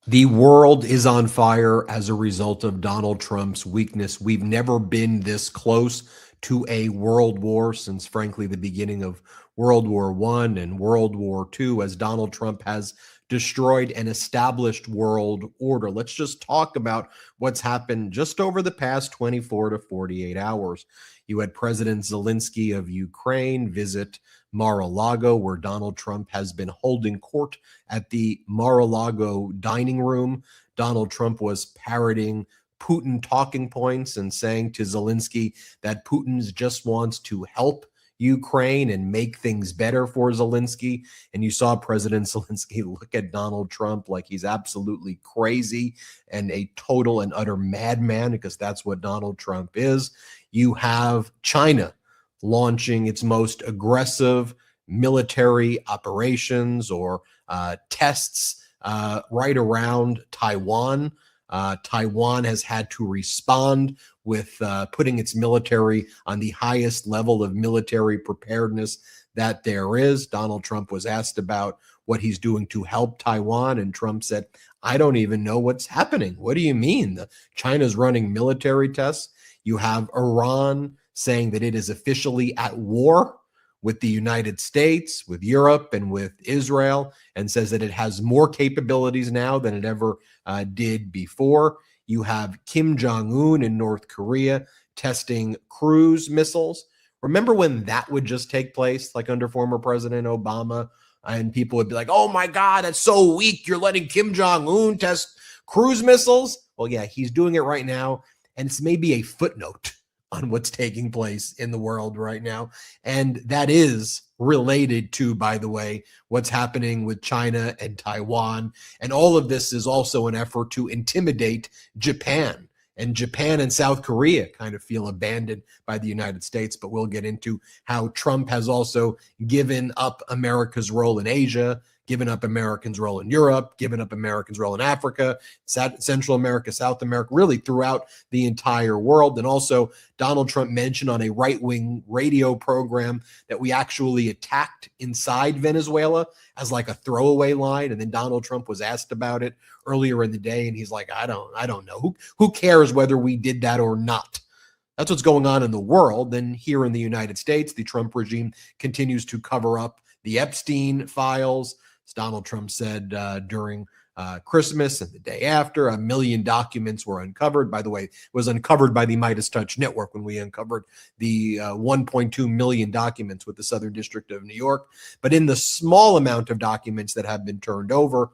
The world is on fire as a result of Donald Trump's weakness. We've never been this close to a world war since, frankly, the beginning of World War I and World War II, as Donald Trump has destroyed an established world order. Let's just talk about what's happened just over the past 24 to 48 hours. You had President Zelensky of Ukraine visit Mar-a-Lago, where Donald Trump has been holding court at the Mar-a-Lago dining room. Donald Trump was parroting Putin talking points and saying to Zelensky that Putin just wants to help Ukraine and make things better for Zelensky. And you saw President Zelensky look at Donald Trump like he's absolutely crazy and a total and utter madman, because that's what Donald Trump is. You have China launching its most aggressive military operations or tests right around Taiwan. Taiwan has had to respond with putting its military on the highest level of military preparedness that there is. Donald Trump was asked about what he's doing to help Taiwan, and Trump said, I don't even know what's happening. What do you mean? China's running military tests. You have Iran saying that it is officially at war with the United States, with Europe, and with Israel, and says that it has more capabilities now than it ever did before. You have Kim Jong-un in North Korea testing cruise missiles. Remember when that would just take place, like under former President Obama, and people would be like, oh my God, that's so weak. You're letting Kim Jong-un test cruise missiles? Well, yeah, he's doing it right now, and it's maybe a footnote on what's taking place in the world right now. And that is related to, by the way, what's happening with China and Taiwan. And all of this is also an effort to intimidate Japan. And Japan and South Korea kind of feel abandoned by the United States. But we'll get into how Trump has also given up America's role in Asia, given up Americans' role in Europe, given up Americans' role in Africa, Central America, South America, really throughout the entire world. And also, Donald Trump mentioned on a right-wing radio program that we actually attacked inside Venezuela as like a throwaway line. And then Donald Trump was asked about it earlier in the day, and he's like, I don't know. Who cares whether we did that or not? That's what's going on in the world. And here in the United States, the Trump regime continues to cover up the Epstein files. As Donald Trump said during Christmas and the day after, 1 million documents were uncovered. By the way, it was uncovered by the MeidasTouch network when we uncovered the 1.2 million documents with the Southern District of New York. But in the small amount of documents that have been turned over,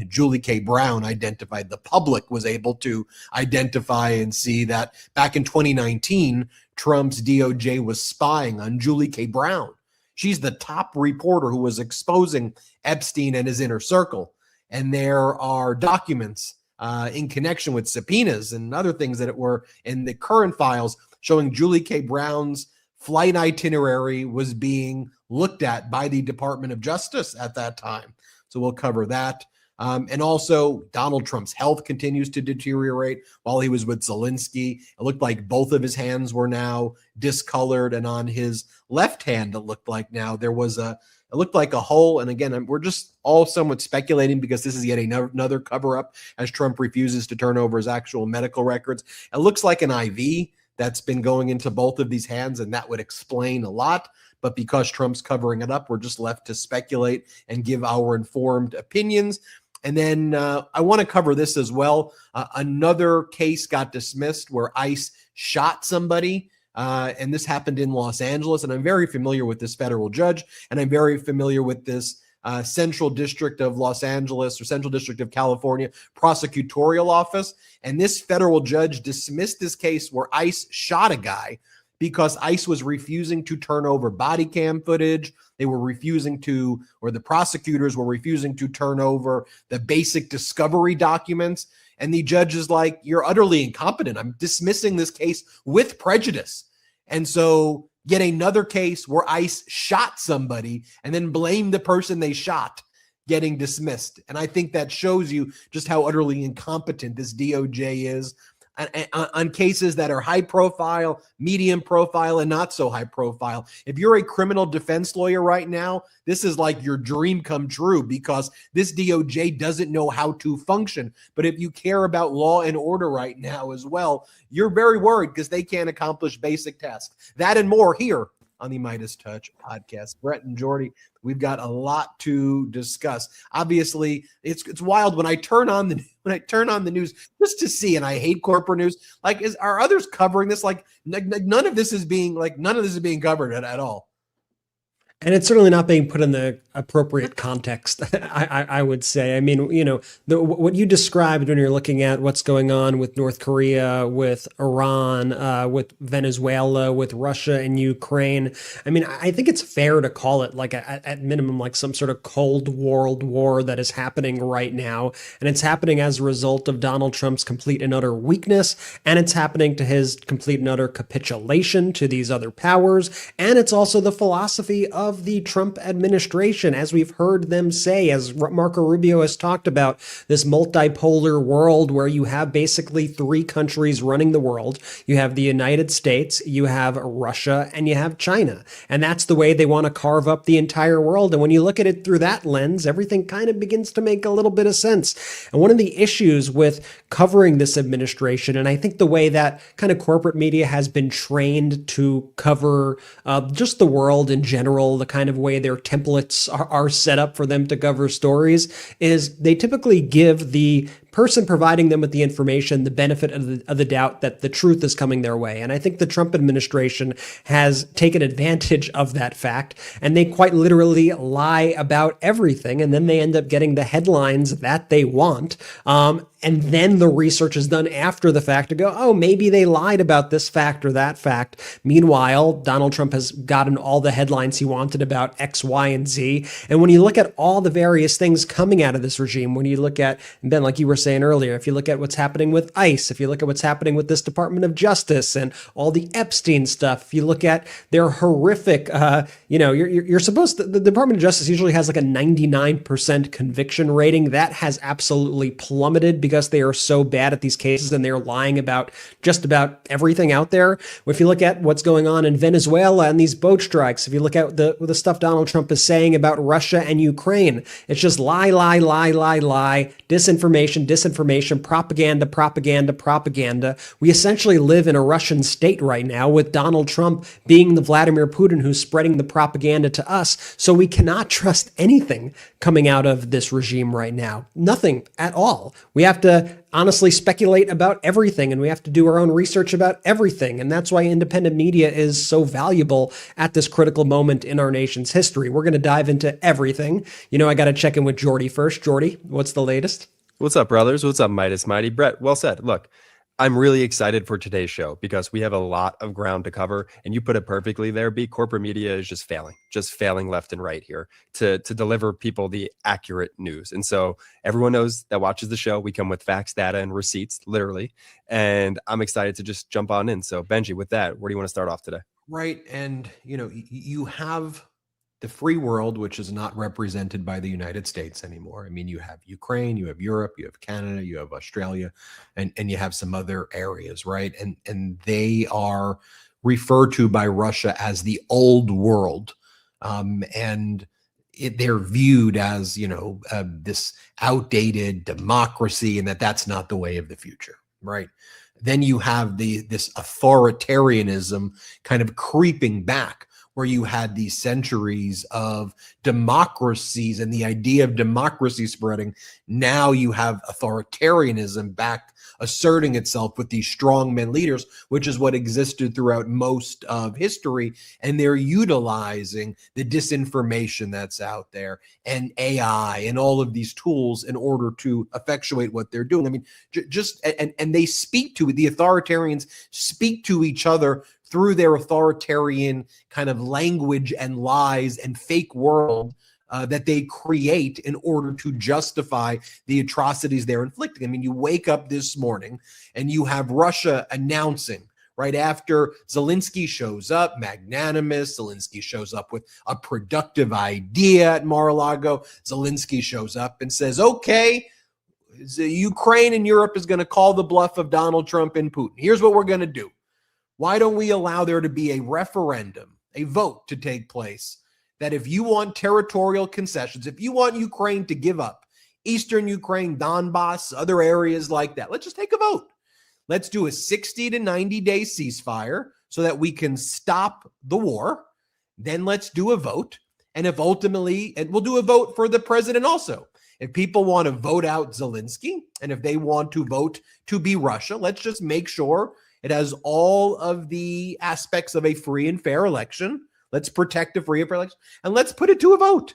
Julie K. Brown identified, the public was able to identify and see that back in 2019, Trump's DOJ was spying on Julie K. Brown. She's the top reporter who was exposing Epstein and his inner circle. And there are documents in connection with subpoenas and other things that were in the current files showing Julie K. Brown's flight itinerary was being looked at by the Department of Justice at that time. So we'll cover that. And also, Donald Trump's health continues to deteriorate. While he was with Zelensky, it looked like both of his hands were now discolored. And on his left hand, it looked like a hole. And again, we're just all somewhat speculating because this is yet another cover-up as Trump refuses to turn over his actual medical records. It looks like an IV that's been going into both of these hands, and that would explain a lot. But because Trump's covering it up, we're just left to speculate and give our informed opinions. And then I want to cover this as well. Another case got dismissed where ICE shot somebody. And this happened in Los Angeles. And I'm very familiar with this federal judge. And I'm very familiar with this Central District of Los Angeles or Central District of California prosecutorial office. And this federal judge dismissed this case where ICE shot a guy because ICE was refusing to turn over body cam footage. They were refusing to, or the prosecutors were refusing to turn over the basic discovery documents. And the judge is like, you're utterly incompetent. I'm dismissing this case with prejudice. And so yet another case where ICE shot somebody and then blamed the person they shot getting dismissed. And I think that shows you just how utterly incompetent this DOJ is. on cases that are high profile, medium profile, and not so high profile. If you're a criminal defense lawyer right now, this is like your dream come true, because this DOJ doesn't know how to function. But if you care about law and order right now as well, you're very worried because they can't accomplish basic tasks. That and more here on the MeidasTouch podcast. Brett and Jordy, we've got a lot to discuss. Obviously, it's wild when I turn on the news just to see, and I hate corporate news. Like, are others covering this? Like, none of this is being covered at all. And it's certainly not being put in the appropriate context, I would say. I mean, what you described when you're looking at what's going on with North Korea, with Iran, with Venezuela, with Russia and Ukraine. I mean, I think it's fair to call it like at minimum, like some sort of Cold World war that is happening right now. And it's happening as a result of Donald Trump's complete and utter weakness. And it's happening to his complete and utter capitulation to these other powers. And it's also the philosophy of the Trump administration, as we've heard them say, as Marco Rubio has talked about, this multipolar world where you have basically three countries running the world. You have the United States, you have Russia, and you have China. And that's the way they want to carve up the entire world. And when you look at it through that lens, everything kind of begins to make a little bit of sense. And one of the issues with covering this administration, and I think the way that kind of corporate media has been trained to cover just the world in general, the kind of way their templates are set up for them to cover stories, is they typically give the person providing them with the information the benefit of the doubt that the truth is coming their way. And I think the Trump administration has taken advantage of that fact, and they quite literally lie about everything, and then they end up getting the headlines that they want. And then the research is done after the fact to go, oh, maybe they lied about this fact or that fact. Meanwhile, Donald Trump has gotten all the headlines he wanted about X, Y, and Z. And when you look at all the various things coming out of this regime, when you look at, Ben, like you were saying earlier, if you look at what's happening with ICE, if you look at what's happening with this Department of Justice and all the Epstein stuff, if you look at their horrific, you're supposed to, the Department of Justice usually has like a 99% conviction rating. That has absolutely plummeted because they are so bad at these cases and they're lying about just about everything out there. If you look at what's going on in Venezuela and these boat strikes, if you look at the stuff Donald Trump is saying about Russia and Ukraine, it's just lie, disinformation, propaganda. We essentially live in a Russian state right now, with Donald Trump being the Vladimir Putin who's spreading the propaganda to us. So we cannot trust anything coming out of this regime right now. Nothing at all. We have to honestly speculate about everything, and we have to do our own research about everything. And that's why independent media is so valuable at this critical moment in our nation's history. We're going to dive into everything. I got to check in with Jordy first. Jordy, what's the latest? What's up, brothers? What's up, Midas Mighty? Brett, well said. Look, I'm really excited for today's show because we have a lot of ground to cover, and you put it perfectly there, B. Corporate media is just failing left and right here to deliver people the accurate news. And so everyone knows that watches the show, we come with facts, data, and receipts, literally. And I'm excited to just jump on in. So Benji, with that, where do you want to start off today? Right. And, you have the free world, which is not represented by the United States anymore. I mean, you have Ukraine, you have Europe, you have Canada, you have Australia, and you have some other areas, right? And they are referred to by Russia as the old world. They're viewed as, this outdated democracy, and that's not the way of the future, right? Then you have this authoritarianism kind of creeping back, where you had these centuries of democracies and the idea of democracy spreading. Now you have authoritarianism back asserting itself with these strongmen leaders, which is what existed throughout most of history. And they're utilizing the disinformation that's out there and AI and all of these tools in order to effectuate what they're doing. I mean, and they speak to, the authoritarians speak to each other through their authoritarian kind of language and lies and fake world that they create in order to justify the atrocities they're inflicting. I mean, you wake up this morning and you have Russia announcing, right after Zelensky shows up, magnanimous, Zelensky shows up with a productive idea at Mar-a-Lago, Zelensky shows up and says, okay, Ukraine and Europe is going to call the bluff of Donald Trump and Putin. Here's what we're going to do. Why don't we allow there to be a referendum, a vote to take place, that if you want territorial concessions, if you want Ukraine to give up Eastern Ukraine, Donbass, other areas like that, let's just take a vote. Let's do a 60 to 90 day ceasefire so that we can stop the war. Then let's do a vote. And if ultimately, and we'll do a vote for the president also. If people want to vote out Zelensky, and if they want to vote to be Russia, let's just make sure it has all of the aspects of a free and fair election. Let's protect a free and fair election, and let's put it to a vote.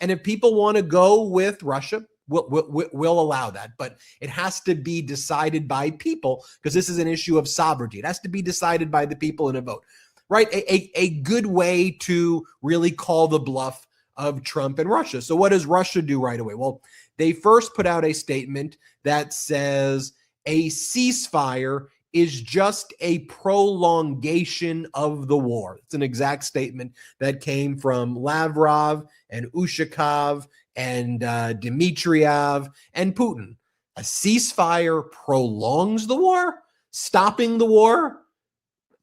And if people want to go with Russia, we'll allow that. But it has to be decided by people, because this is an issue of sovereignty. It has to be decided by the people in a vote, right? A good way to really call the bluff of Trump and Russia. So what does Russia do right away? Well, they first put out a statement that says a ceasefire is just a prolongation of the war. It's an exact statement that came from Lavrov and Ushakov and Dmitriev and Putin. A ceasefire prolongs the war. Stopping the war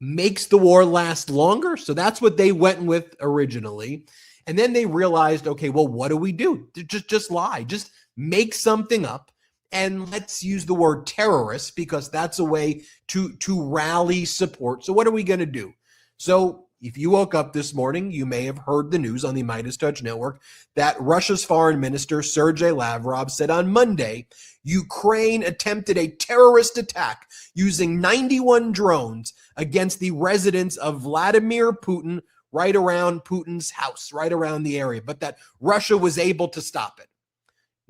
makes the war last longer. So that's what they went with originally. And then they realized, okay, well, what do we do? Just lie. Just make something up. And let's use the word terrorist, because that's a way to rally support. So what are we going to do? So if you woke up this morning, you may have heard the news on the MeidasTouch network that Russia's foreign minister, Sergei Lavrov, said on Monday, Ukraine attempted a terrorist attack using 91 drones against the residence of Vladimir Putin right around Putin's house, right around the area, but that Russia was able to stop it.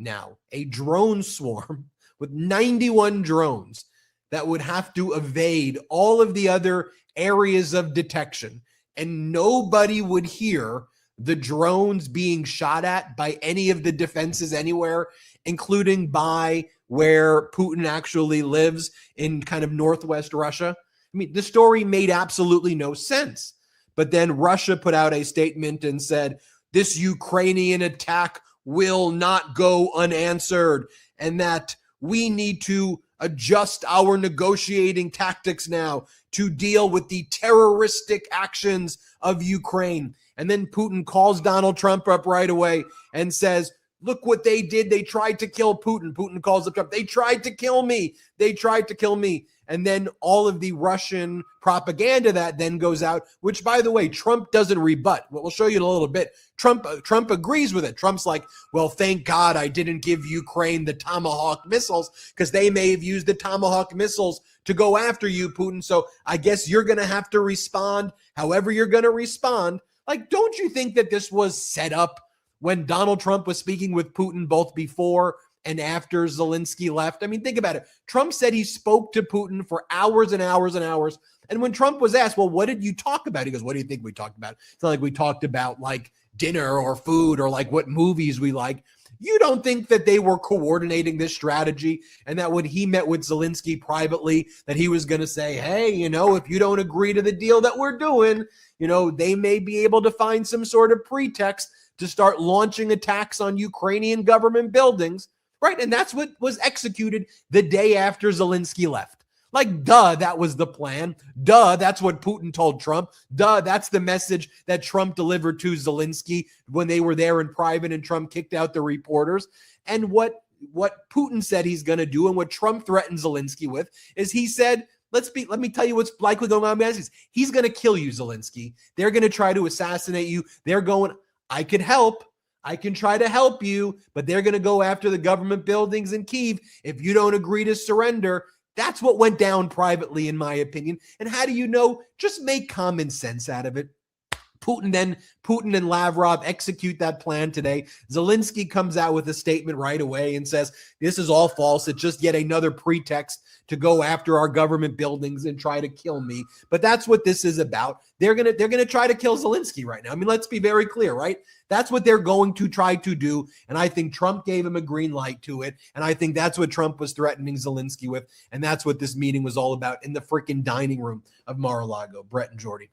Now, a drone swarm with 91 drones that would have to evade all of the other areas of detection, and nobody would hear the drones being shot at by any of the defenses anywhere, including by where Putin actually lives in kind of northwest Russia. I mean, the story made absolutely no sense. But then Russia put out a statement and said, this Ukrainian attack will not go unanswered, and that we need to adjust our negotiating tactics now to deal with the terroristic actions of Ukraine. And then Putin calls Donald Trump up right away and says, look what they did. They tried to kill Putin. Putin calls up Trump. They tried to kill me. They tried to kill me. And then all of the Russian propaganda that then goes out, which, by the way, Trump doesn't rebut. We'll show you in a little bit. Trump agrees with it. Trump's like, well, thank God I didn't give Ukraine the Tomahawk missiles, because they may have used the Tomahawk missiles to go after you, Putin. So I guess you're going to have to respond however you're going to respond. Like, don't you think that this was set up when Donald Trump was speaking with Putin both before and after Zelensky left? I mean, think about it. Trump said he spoke to Putin for hours and hours and hours. And when Trump was asked, well, what did you talk about? He goes, what do you think we talked about? It's not like we talked about like dinner or food or like what movies we like. You don't think that they were coordinating this strategy, and that when he met with Zelensky privately, that he was going to say, hey, if you don't agree to the deal that we're doing, they may be able to find some sort of pretext to start launching attacks on Ukrainian government buildings, right? And that's what was executed the day after Zelensky left. Like, duh, that was the plan. Duh, that's what Putin told Trump. Duh, that's the message that Trump delivered to Zelensky when they were there in private and Trump kicked out the reporters. And what Putin said he's going to do, and what Trump threatened Zelensky with, is he said, let me tell you what's likely going on. He's going to kill you, Zelensky. They're going to try to assassinate you. They're going, I could help. I can try to help you, but they're going to go after the government buildings in Kyiv if you don't agree to surrender. That's what went down privately, in my opinion. And how do you know? Just make common sense out of it. Putin and Lavrov execute that plan today. Zelensky comes out with a statement right away and says, this is all false. It's just yet another pretext to go after our government buildings and try to kill me. But that's what this is about. They're gonna try to kill Zelensky right now. I mean, let's be very clear, right? That's what they're going to try to do. And I think Trump gave him a green light to it. And I think that's what Trump was threatening Zelensky with. And that's what this meeting was all about in the freaking dining room of Mar-a-Lago. Brett and Jordy.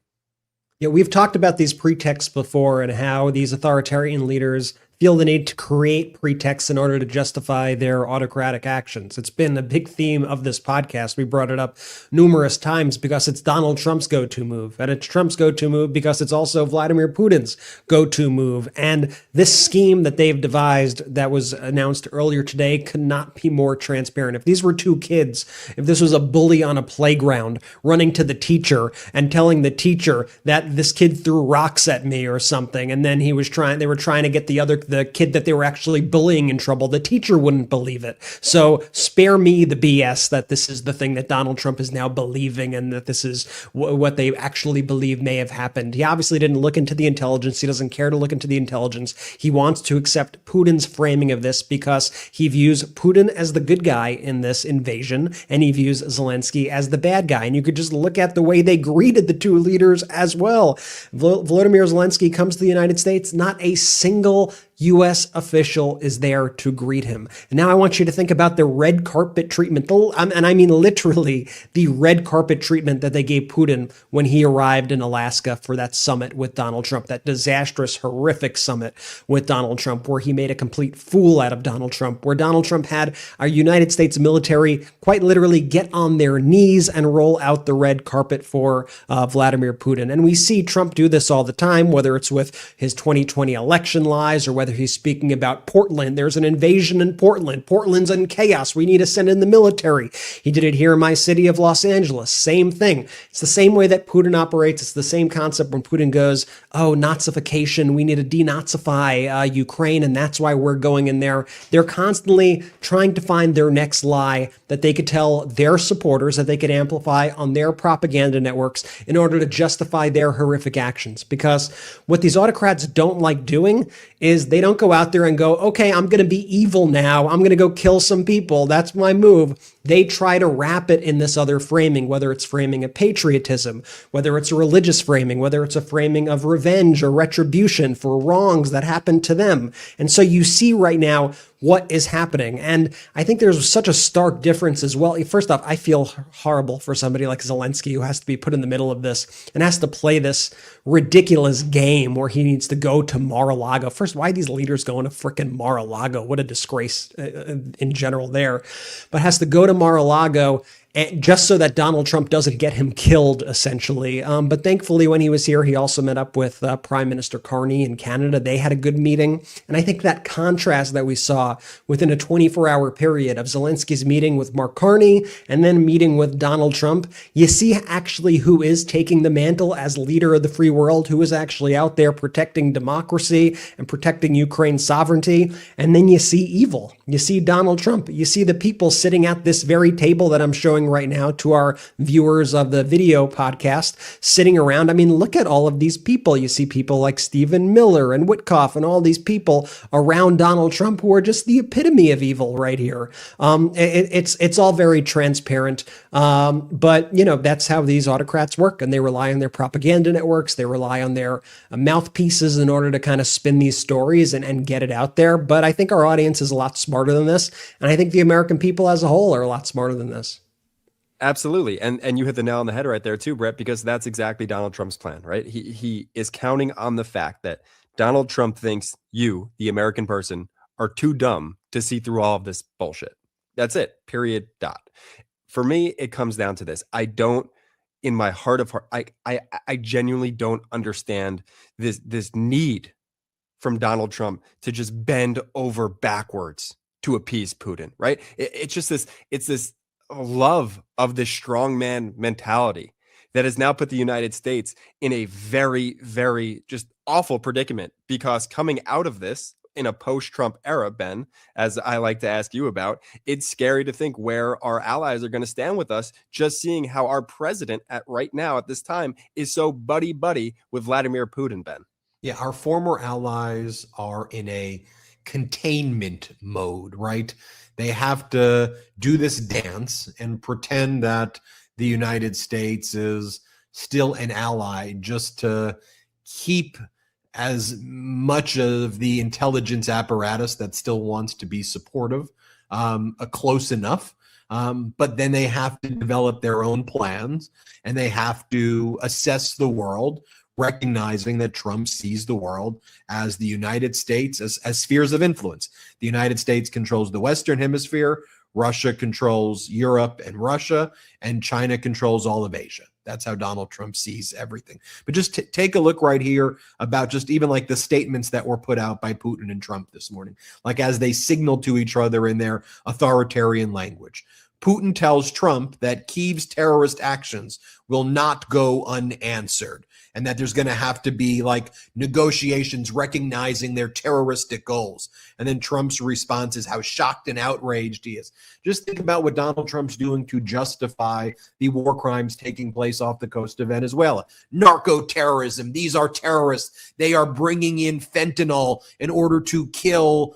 Yeah, we've talked about these pretexts before and how these authoritarian leaders feel the need to create pretexts in order to justify their autocratic actions. It's been a big theme of this podcast. We brought it up numerous times because it's Donald Trump's go-to move, and it's Trump's go-to move because it's also Vladimir Putin's go-to move. And this scheme that they've devised that was announced earlier today could not be more transparent. If these were two kids, if this was a bully on a playground running to the teacher and telling the teacher that this kid threw rocks at me or something, and then they were trying to get the kid that they were actually bullying in trouble, the teacher wouldn't believe it. So spare me the BS that this is the thing that Donald Trump is now believing and that this is what they actually believe may have happened. He obviously didn't look into the intelligence. He doesn't care to look into the intelligence. He wants to accept Putin's framing of this because he views Putin as the good guy in this invasion, and he views Zelensky as the bad guy. And you could just look at the way they greeted the two leaders as well. Volodymyr Zelensky comes to the United States, not a single U.S. official is there to greet him. And now I want you to think about the red carpet treatment, and I mean literally the red carpet treatment that they gave Putin when he arrived in Alaska for that summit with Donald Trump, that disastrous, horrific summit with Donald Trump, where he made a complete fool out of Donald Trump, where Donald Trump had our United States military quite literally get on their knees and roll out the red carpet for Vladimir Putin. And we see Trump do this all the time, whether it's with his 2020 election lies or whether he's speaking about Portland. There's an invasion in Portland. Portland's in chaos. We need to send in the military. He did it here in my city of Los Angeles. Same thing. It's the same way that Putin operates. It's the same concept when Putin goes, oh, Nazification. We need to denazify Ukraine, and that's why we're going in there. They're constantly trying to find their next lie that they could tell their supporters, that they could amplify on their propaganda networks in order to justify their horrific actions. Because what these autocrats don't like doing is they don't go out there and go, okay, I'm going to be evil now. I'm going to go kill some people. That's my move. They try to wrap it in this other framing, whether it's framing of patriotism, whether it's a religious framing, whether it's a framing of revenge or retribution for wrongs that happened to them. And so you see right now what is happening. And I think there's such a stark difference as well. First off, I feel horrible for somebody like Zelensky who has to be put in the middle of this and has to play this ridiculous game where he needs to go to Mar-a-Lago. First, why are these leaders going to frickin' Mar-a-Lago? What a disgrace in general there. But has to go to Mar-a-Lago and just so that Donald Trump doesn't get him killed, essentially. But thankfully, when he was here, he also met up with Prime Minister Carney in Canada. They had a good meeting. And I think that contrast that we saw within a 24-hour period of Zelensky's meeting with Mark Carney and then meeting with Donald Trump, you see actually who is taking the mantle as leader of the free world, who is actually out there protecting democracy and protecting Ukraine's sovereignty. And then you see evil. You see Donald Trump. You see the people sitting at this very table that I'm showing right now to our viewers of the video podcast sitting around. I mean, look at all of these people. You see people like Stephen Miller and Witkoff and all these people around Donald Trump who are just the epitome of evil right here. It's all very transparent. But, you know, that's how these autocrats work. And they rely on their propaganda networks. They rely on their mouthpieces in order to kind of spin these stories and get it out there. But I think our audience is a lot smarter than this. And I think the American people as a whole are a lot smarter than this. Absolutely. And you hit the nail on the head right there too, Brett, because that's exactly Donald Trump's plan, right? He is counting on the fact that Donald Trump thinks you, the American person, are too dumb to see through all of this bullshit. That's it. Period. Dot. For me, it comes down to this. I don't, in my heart of heart, I genuinely don't understand this need from Donald Trump to just bend over backwards to appease Putin, right? It's just this love of this strongman mentality that has now put the United States in a very, very just awful predicament, because coming out of this in a post-Trump era, Ben, as I like to ask you about, it's scary to think where our allies are going to stand with us, just seeing how our president right now at this time is so buddy-buddy with Vladimir Putin, Ben. Yeah, our former allies are in a containment mode, right? They have to do this dance and pretend that the United States is still an ally just to keep as much of the intelligence apparatus that still wants to be supportive close enough. But then they have to develop their own plans and they have to assess the world recognizing that Trump sees the world as the United States as spheres of influence. The United States controls the Western Hemisphere, Russia controls Europe and Russia, and China controls all of Asia. That's how Donald Trump sees everything. But just take a look right here about just even like the statements that were put out by Putin and Trump this morning, like as they signal to each other in their authoritarian language. Putin tells Trump that Kyiv's terrorist actions will not go unanswered, and that there's going to have to be like negotiations recognizing their terroristic goals. And then Trump's response is how shocked and outraged he is. Just think about what Donald Trump's doing to justify the war crimes taking place off the coast of Venezuela. Narco-terrorism. These are terrorists. They are bringing in fentanyl in order to kill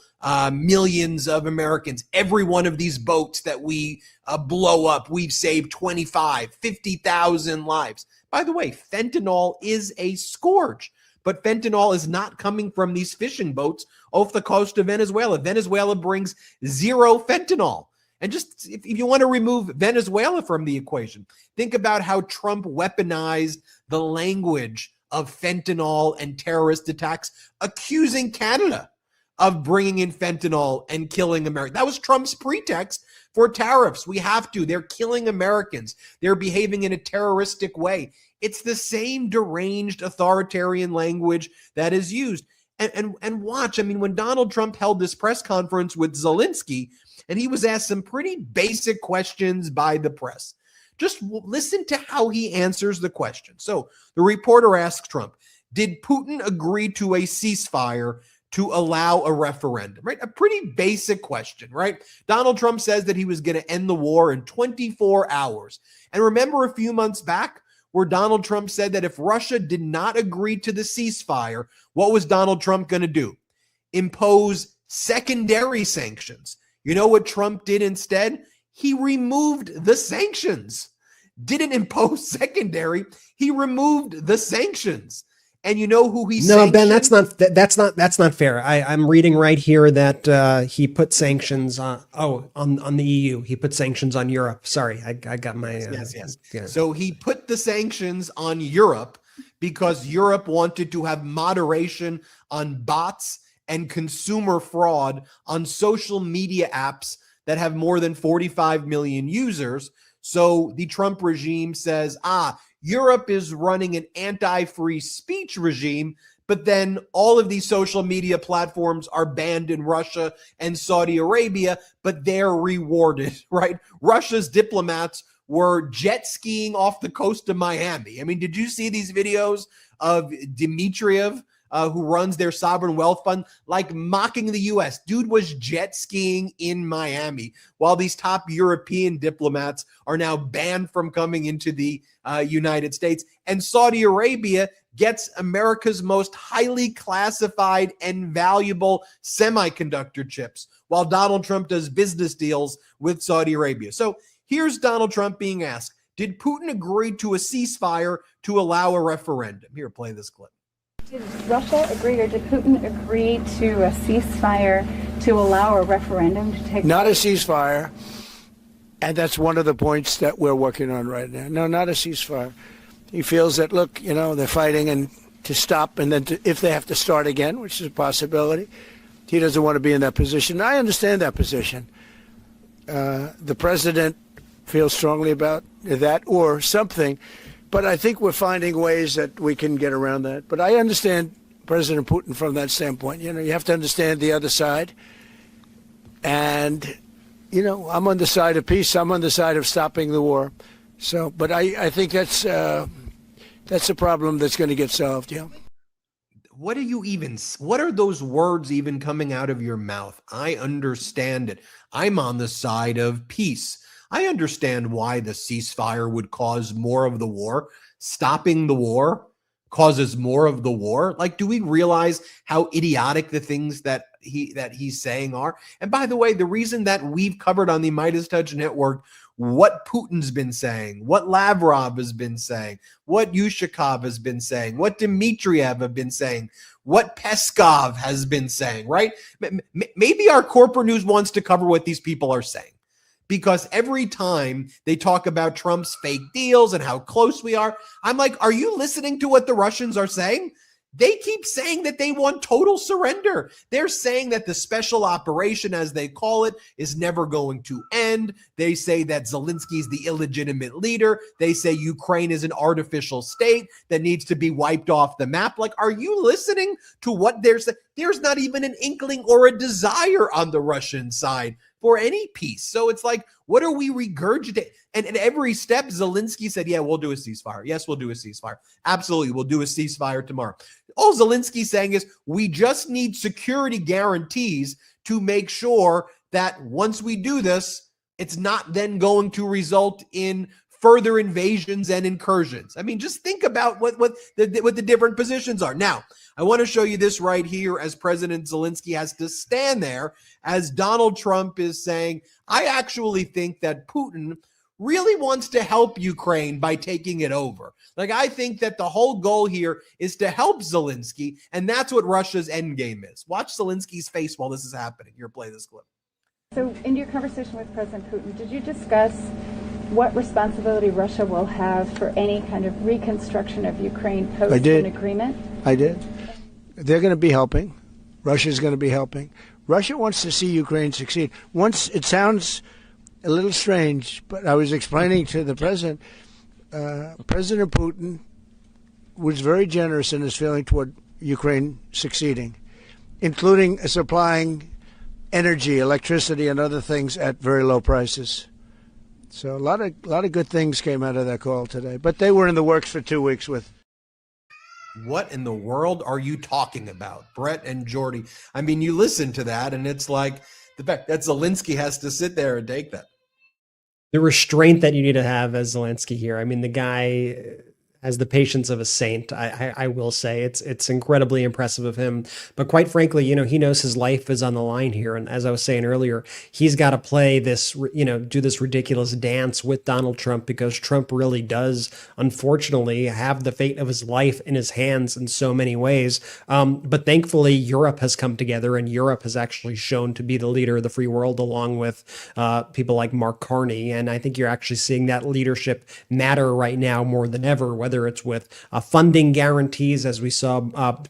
millions of Americans. Every one of these boats that we blow up, we've saved 25, 50,000 lives. By the way, fentanyl is a scourge, but fentanyl is not coming from these fishing boats off the coast of Venezuela. Venezuela brings zero fentanyl. And just if you want to remove Venezuela from the equation, think about how Trump weaponized the language of fentanyl and terrorist attacks, accusing Canada of bringing in fentanyl and killing America. That was Trump's pretext for tariffs. We have to. They're killing Americans. They're behaving in a terroristic way. It's the same deranged authoritarian language that is used. And watch, I mean, when Donald Trump held this press conference with Zelensky, and he was asked some pretty basic questions by the press, just listen to how he answers the question. So the reporter asks Trump, did Putin agree to a ceasefire to allow a referendum, right? A pretty basic question, right? Donald Trump says that he was going to end the war in 24 hours. And remember a few months back where Donald Trump said that if Russia did not agree to the ceasefire, what was Donald Trump going to do? Impose secondary sanctions. You know what Trump did instead? He removed the sanctions. Didn't impose secondary. He removed the sanctions. And you know who he sanctioned? Ben, that's not fair. I'm reading right here that he put sanctions on the EU. He put sanctions on Europe. Sorry, I got my yes. Yeah. So he put the sanctions on Europe because Europe wanted to have moderation on bots and consumer fraud on social media apps that have more than 45 million users. So the Trump regime says, Europe is running an anti-free speech regime, but then all of these social media platforms are banned in Russia and Saudi Arabia, but they're rewarded, right? Russia's diplomats were jet skiing off the coast of Miami. I mean, did you see these videos of Dmitriev, who runs their sovereign wealth fund, like mocking the U.S.? Dude was jet skiing in Miami, while these top European diplomats are now banned from coming into the United States. And Saudi Arabia gets America's most highly classified and valuable semiconductor chips, while Donald Trump does business deals with Saudi Arabia. So here's Donald Trump being asked, did Putin agree to a ceasefire to allow a referendum? Here, play this clip. Did Russia agree, or did Putin agree to a ceasefire to allow a referendum to take place? Not a ceasefire, and that's one of the points that we're working on right now. No, not a ceasefire. He feels that, look, they're fighting and to stop, and then if they have to start again, which is a possibility, he doesn't want to be in that position. I understand that position. The president feels strongly about that or something. But I think we're finding ways that we can get around that. But I understand President Putin from that standpoint. You have to understand the other side. And, I'm on the side of peace. I'm on the side of stopping the war. So, but I think that's a problem that's going to get solved, yeah. What are those words even coming out of your mouth? I understand it. I'm on the side of peace. I understand why the ceasefire would cause more of the war. Stopping the war causes more of the war. Like, do we realize how idiotic the things that he's saying are? And by the way, the reason that we've covered on the MeidasTouch network what Putin's been saying, what Lavrov has been saying, what Yushakov has been saying, what Dmitriev have been saying, what Peskov has been saying, right? Maybe our corporate news wants to cover what these people are saying, because every time they talk about Trump's fake deals and how close we are, I'm like, are you listening to what the Russians are saying? They keep saying that they want total surrender. They're saying that the special operation, as they call it, is never going to end. They say that Zelensky is the illegitimate leader. They say Ukraine is an artificial state that needs to be wiped off the map. Like, are you listening to what they're saying? There's not even an inkling or a desire on the Russian side for any peace. So it's like, what are we regurgitating? And at every step, Zelensky said, yeah, we'll do a ceasefire. Yes, we'll do a ceasefire. Absolutely, we'll do a ceasefire tomorrow. All Zelensky's saying is we just need security guarantees to make sure that once we do this, it's not then going to result in further invasions and incursions. I mean, just think about what the different positions are. Now, I want to show you this right here as President Zelensky has to stand there as Donald Trump is saying, I actually think that Putin really wants to help Ukraine by taking it over. Like, I think that the whole goal here is to help Zelensky, and that's what Russia's endgame is. Watch Zelensky's face while this is happening. Here, play this clip. So in your conversation with President Putin, did you discuss what responsibility Russia will have for any kind of reconstruction of Ukraine post an agreement? I did. They're going to be helping. Russia's going to be helping. Russia wants to see Ukraine succeed. Once, it sounds a little strange, but I was explaining to the president, President Putin was very generous in his feeling toward Ukraine succeeding, including supplying energy, electricity, and other things at very low prices. So a lot of good things came out of that call today, but they were in the works for 2 weeks with. What in the world are you talking about, Brett and Jordy? I mean, you listen to that, and it's like the fact that Zelensky has to sit there and take that. The restraint that you need to have as Zelensky here. I mean, the guy has the patience of a saint. I will say it's incredibly impressive of him. But quite frankly, he knows his life is on the line here. And as I was saying earlier, he's got to play this, do this ridiculous dance with Donald Trump, because Trump really does, unfortunately, have the fate of his life in his hands in so many ways. But thankfully, Europe has come together, and Europe has actually shown to be the leader of the free world, along with people like Mark Carney. And I think you're actually seeing that leadership matter right now more than ever, whether it's with funding guarantees, as we saw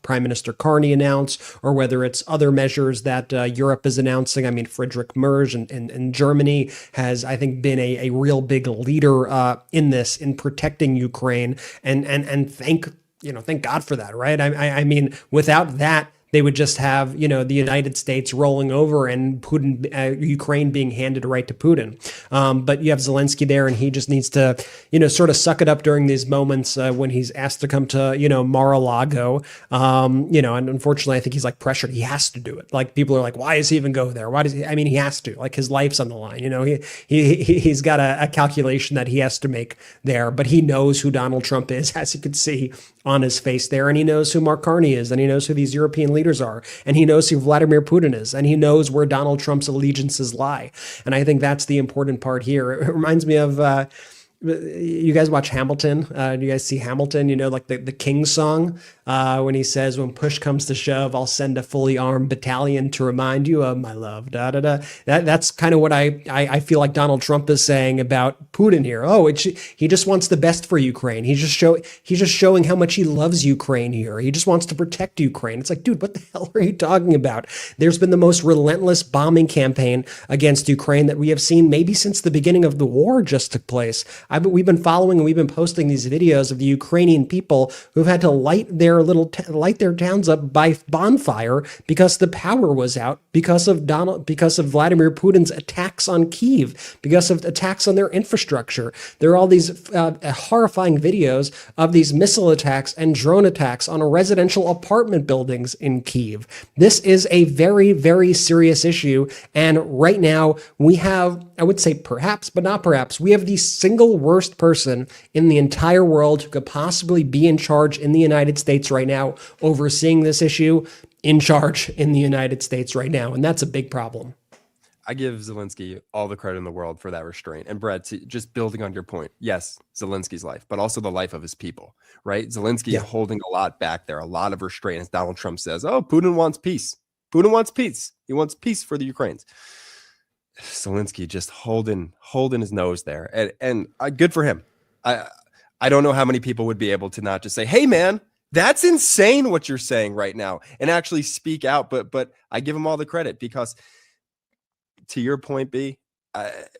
Prime Minister Carney announce, or whether it's other measures that Europe is announcing. I mean, Friedrich Merz in Germany has, I think, been a real big leader in this, in protecting Ukraine, and thank God for that, right? I mean, without that, they would just have, the United States rolling over and Putin, Ukraine being handed right to Putin. But you have Zelensky there, and he just needs to, sort of suck it up during these moments when he's asked to come to, Mar-a-Lago. And unfortunately, I think he's like pressured. He has to do it. Like, people are like, why does he even go there? Why does he? I mean, he has to. Like, his life's on the line. He's got a calculation that he has to make there. But he knows who Donald Trump is, as you can see on his face there, and he knows who Mark Carney is, and he knows who these European leaders are, and he knows who Vladimir Putin is, and he knows where Donald Trump's allegiances lie. And I think that's the important part here. It reminds me of you guys watch Hamilton? Do you guys see Hamilton? Like the King song, when he says, when push comes to shove, I'll send a fully armed battalion to remind you of my love. Da, da, da. That's kind of what I feel like Donald Trump is saying about Putin here. Oh, he just wants the best for Ukraine. He's just showing how much he loves Ukraine here. He just wants to protect Ukraine. It's like, dude, what the hell are you talking about? There's been the most relentless bombing campaign against Ukraine that we have seen maybe since the beginning of the war just took place. We've been following and we've been posting these videos of the Ukrainian people who've had to light their towns up by bonfire because the power was out, because of Vladimir Putin's attacks on Kyiv, because of attacks on their infrastructure. There are all these horrifying videos of these missile attacks and drone attacks on residential apartment buildings in Kyiv. This is a very, very serious issue. And right now we have, I would say perhaps, but not perhaps, we have the single worst person in the entire world who could possibly be in charge in the United States right now, overseeing this issue, in charge in the United States right now. And that's a big problem. I give Zelensky all the credit in the world for that restraint. And Brett, just building on your point, yes, Zelensky's life, but also the life of his people, right? Zelensky is holding a lot back there, a lot of restraint, as Donald Trump says, oh, Putin wants peace. Putin wants peace. He wants peace for the Ukrainians. Zelensky just holding his nose there, and good for him. I don't know how many people would be able to not just say, "Hey, man, that's insane what you're saying right now," and actually speak out. But I give him all the credit because, to your point, B,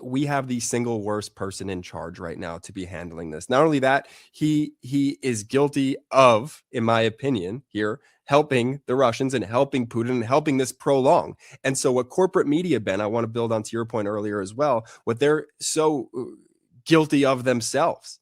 we have the single worst person in charge right now to be handling this. Not only that, he is guilty of, in my opinion, here helping the Russians and helping Putin and helping this prolong. And so, what corporate media, Ben, I want to build onto your point earlier as well. What they're so guilty of themselves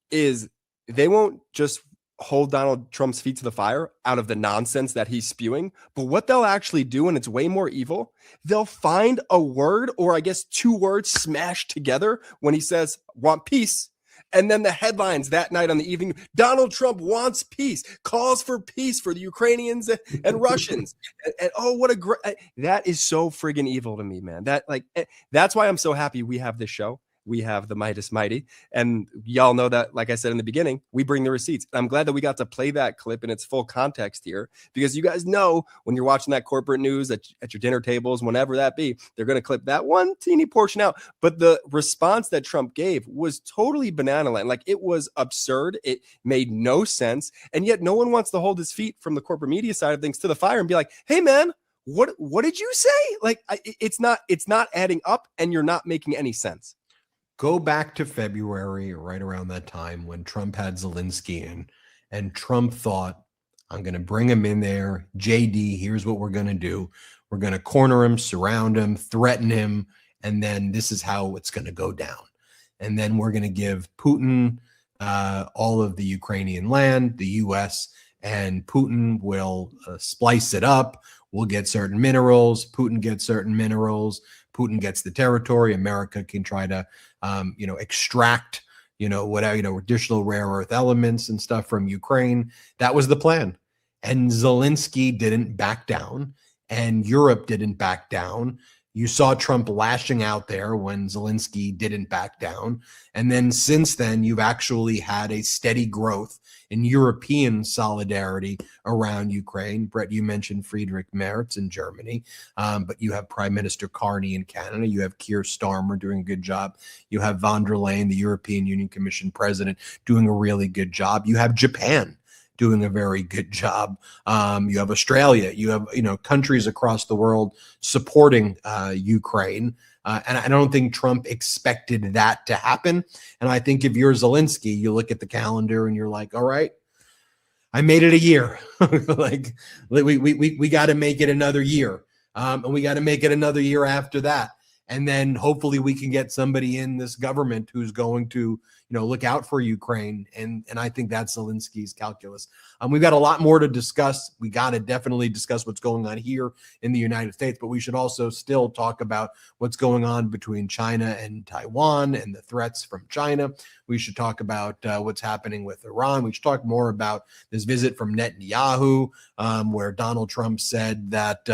is they won't just hold Donald Trump's feet to the fire out of the nonsense that he's spewing, but what they'll actually do, and it's way more evil, they'll find a word, or I guess 2 words smashed together when he says, want peace. And then the headlines that night on the evening, Donald Trump wants peace, calls for peace for the Ukrainians and Russians. And oh, what a great, that is so friggin' evil to me, man. That's why I'm so happy we have this show. We have the Meidas Mighty, and y'all know that, like I said in the beginning, we bring the receipts. And I'm glad that we got to play that clip in its full context here, because you guys know when you're watching that corporate news at your dinner tables, whenever that be, they're going to clip that one teeny portion out. But the response that Trump gave was totally banana land. Like, it was absurd. It made no sense. And yet no one wants to hold his feet from the corporate media side of things to the fire and be like, hey, man, what did you say? Like, it's not adding up, and you're not making any sense. Go back to February, right around that time when Trump had Zelensky in, and Trump thought, I'm going to bring him in there. JD, here's what we're going to do. We're going to corner him, surround him, threaten him, and then this is how it's going to go down. And then we're going to give Putin all of the Ukrainian land, the U.S., and Putin will splice it up. We'll get certain minerals. Putin gets certain minerals. Putin gets the territory. America can try to, extract, whatever, additional rare earth elements and stuff from Ukraine. That was the plan. And Zelensky didn't back down, and Europe didn't back down. You saw Trump lashing out there when Zelensky didn't back down. And then since then, you've actually had a steady growth in European solidarity around Ukraine. Brett, you mentioned Friedrich Merz in Germany, but you have Prime Minister Carney in Canada. You have Keir Starmer doing a good job. You have von der Leyen, the European Union Commission president, doing a really good job. You have Japan doing a very good job. You have Australia. You have countries across the world supporting Ukraine. And I don't think Trump expected that to happen. And I think if you're Zelensky, you look at the calendar and you're like, all right, I made it a year. Like we got to make it another year. And we got to make it another year after that. And then hopefully we can get somebody in this government who's going to, look out for Ukraine. And I think that's Zelensky's calculus. We've got a lot more to discuss. We got to definitely discuss what's going on here in the United States, but we should also still talk about what's going on between China and Taiwan and the threats from China. We should talk about what's happening with Iran. We should talk more about this visit from Netanyahu, where Donald Trump said that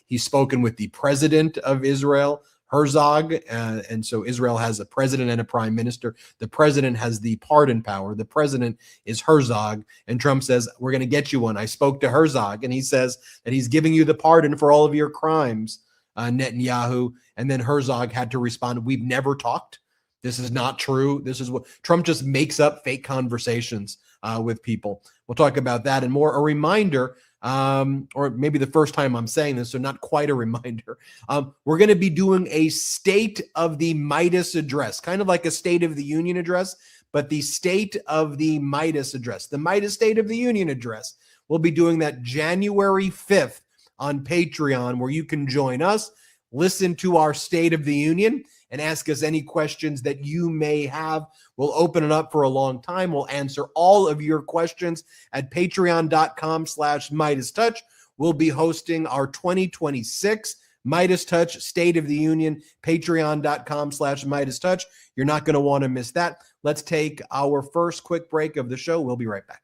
he's spoken with the president of Israel, Herzog, and so Israel has a president and a prime minister. The president has the pardon power. The president is Herzog, and Trump says, we're going to get you one. I spoke to Herzog, and he says that he's giving you the pardon for all of your crimes, Netanyahu. And then Herzog had to respond, we've never talked. This is not true. This is what Trump just makes up fake conversations with people. We'll talk about that and more. A reminder, or maybe the first time I'm saying this, so not quite a reminder. We're going to be doing a State of the Meidas address, kind of like a State of the Union address, but the State of the Meidas address, the Meidas State of the Union address. We'll be doing that January 5th on Patreon, where you can join us, listen to our State of the Union, and ask us any questions that you may have. We'll open it up for a long time. We'll answer all of your questions at patreon.com/MeidasTouch. We'll be hosting our 2026 MeidasTouch State of the Union, patreon.com/MeidasTouch. You're not going to want to miss that. Let's take our first quick break of the show. We'll be right back.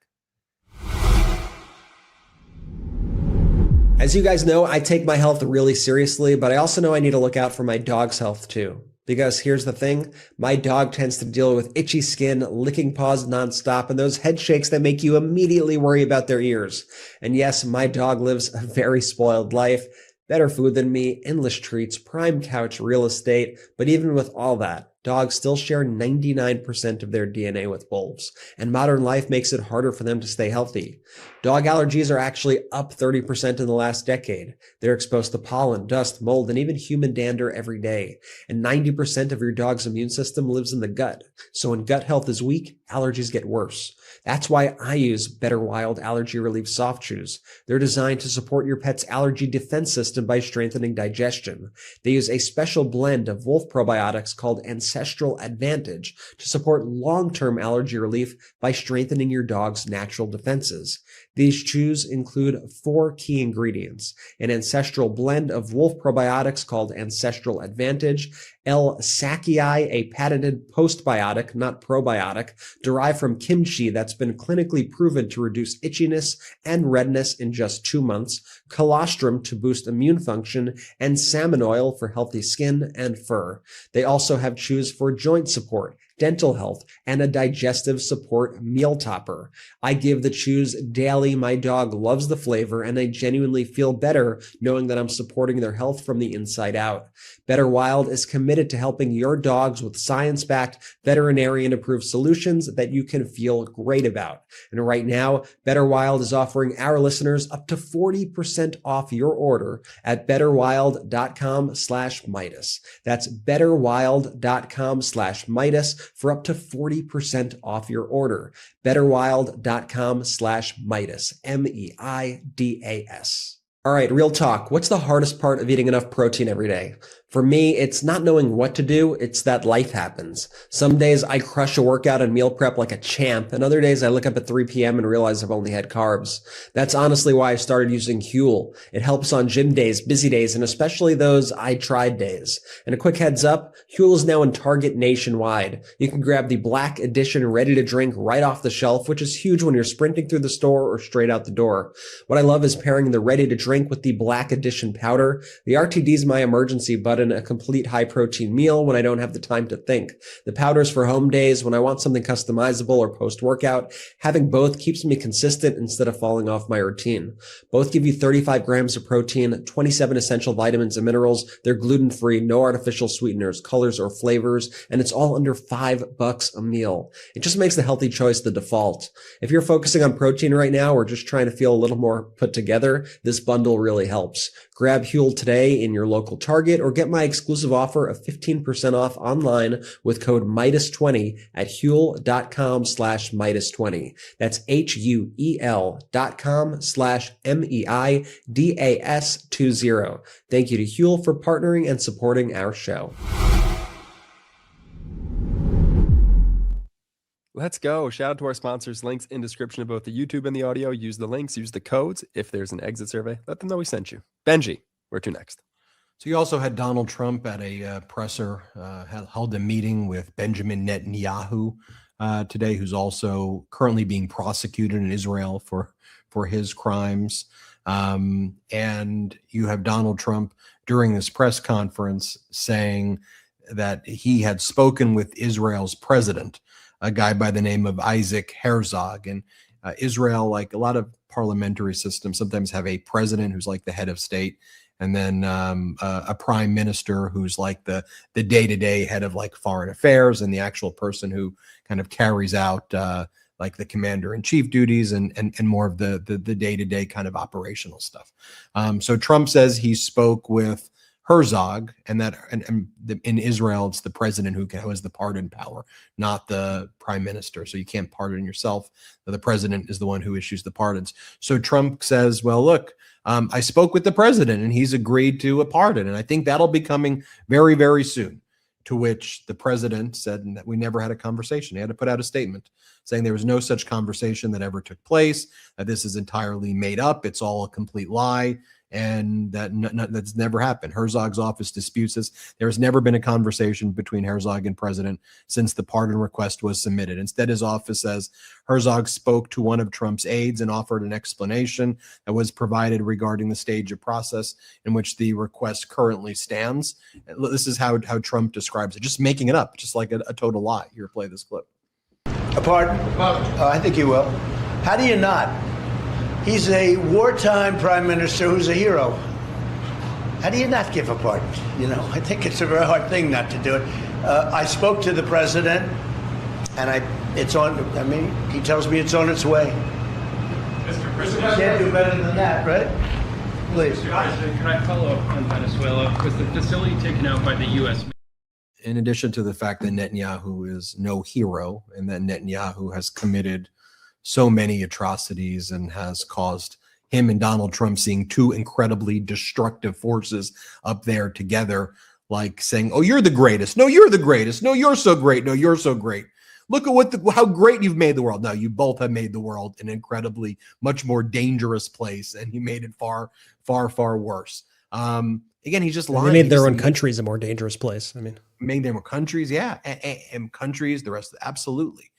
As you guys know, I take my health really seriously, but I also know I need to look out for my dog's health too. Because here's the thing, my dog tends to deal with itchy skin, licking paws nonstop, and those head shakes that make you immediately worry about their ears. And yes, my dog lives a very spoiled life. Better food than me, endless treats, prime couch real estate. But even with all that, dogs still share 99% of their DNA with wolves, and modern life makes it harder for them to stay healthy. Dog allergies are actually up 30% in the last decade. They're exposed to pollen, dust, mold, and even human dander every day. And 90% of your dog's immune system lives in the gut. So when gut health is weak, allergies get worse. That's why I use Better Wild Allergy Relief Soft Chews. They're designed to support your pet's allergy defense system by strengthening digestion. They use a special blend of wolf probiotics called Ancestral Advantage to support long-term allergy relief by strengthening your dog's natural defenses. These chews include 4 key ingredients: an ancestral blend of wolf probiotics called Ancestral Advantage, L-Sakii, a patented postbiotic, not probiotic, derived from kimchi that's been clinically proven to reduce itchiness and redness in just 2 months, colostrum to boost immune function, and salmon oil for healthy skin and fur. They also have chews for joint support, dental health, and a digestive support meal topper. I give the chews daily. My dog loves the flavor, and I genuinely feel better knowing that I'm supporting their health from the inside out. Better Wild is committed to helping your dogs with science-backed, veterinarian-approved solutions that you can feel great about. And right now, Better Wild is offering our listeners up to 40% off your order at betterwild.com/Meidas. That's betterwild.com/Meidas for up to 40% off your order. betterwild.com/Meidas, Meidas. All right, real talk. What's the hardest part of eating enough protein every day? For me, it's not knowing what to do. It's that life happens. Some days I crush a workout and meal prep like a champ, and other days I look up at 3 p.m. and realize I've only had carbs. That's honestly why I started using Huel. It helps on gym days, busy days, and especially those I tried days. And a quick heads up, Huel is now in Target nationwide. You can grab the Black Edition ready to drink right off the shelf, which is huge when you're sprinting through the store or straight out the door. What I love is pairing the ready to drink with the Black Edition powder. The RTD is my emergency button, a complete high protein meal when I don't have the time to think. The powder's for home days when I want something customizable or post workout. Having both keeps me consistent instead of falling off my routine. Both give you 35 grams of protein, 27 essential vitamins and minerals. They're gluten-free, no artificial sweeteners, colors, or flavors, and it's all under $5 a meal. It just makes the healthy choice the default. If you're focusing on protein right now or just trying to feel a little more put together, this bundle really helps. Grab Huel today in your local Target or get my exclusive offer of 15% off online with code MeidasTwenty at Huel.com/Meidas20. That's HUEL.com/MEIDAS20. Thank you to Huel for partnering and supporting our show. Let's go. Shout out to our sponsors. Links in description of both the YouTube and the audio. Use the links, use the codes. If there's an exit survey, let them know we sent you. Benji, where to next? So you also had Donald Trump at a presser, held a meeting with Benjamin Netanyahu today, who's also currently being prosecuted in Israel for his crimes. And you have Donald Trump during this press conference saying that he had spoken with Israel's president, a guy by the name of Isaac Herzog. And Israel, like a lot of parliamentary systems, sometimes have a president who's like the head of state, and then a prime minister who's like the day-to-day head of like foreign affairs, and the actual person who kind of carries out like the commander-in-chief duties and more of the day-to-day kind of operational stuff. So Trump says he spoke with Herzog, and that in Israel, it's the president who has the pardon power, not the prime minister. So you can't pardon yourself. The president is the one who issues the pardons. So Trump says, well, look, I spoke with the president and he's agreed to a pardon. And I think that'll be coming very, very soon. To which the president said that we never had a conversation. He had to put out a statement saying there was no such conversation that ever took place, that this is entirely made up. It's all a complete lie. And that's never happened. Herzog's office disputes this. There has never been a conversation between Herzog and president since the pardon request was submitted. Instead, his office says Herzog spoke to one of Trump's aides and offered an explanation that was provided regarding the stage of process in which the request currently stands. This is how Trump describes it, just making it up, just like a total lie. Here, play this clip. A pardon? I think he will. How do you not? He's a wartime prime minister who's a hero. How do you not give a pardon? You know, I think it's a very hard thing not to do it. I spoke to the president, and it's on. I mean, he tells me it's on its way. Mr. President, You can't do better than that, right? Please. Mr. President, can I follow up on Venezuela? Was the facility taken out by the U.S.? In addition to the fact that Netanyahu is no hero and that Netanyahu has committed so many atrocities and has caused him and Donald Trump seeing two incredibly destructive forces up there together, like saying, oh, you're the greatest. No, you're the greatest. No, you're so great. No, you're so great. Look at how great you've made the world. No, you both have made the world an incredibly much more dangerous place, and you made it far, far, far worse. Again, he's just lying. They made their own countries a more dangerous place. I mean, made their own countries, yeah, and countries, the rest, absolutely.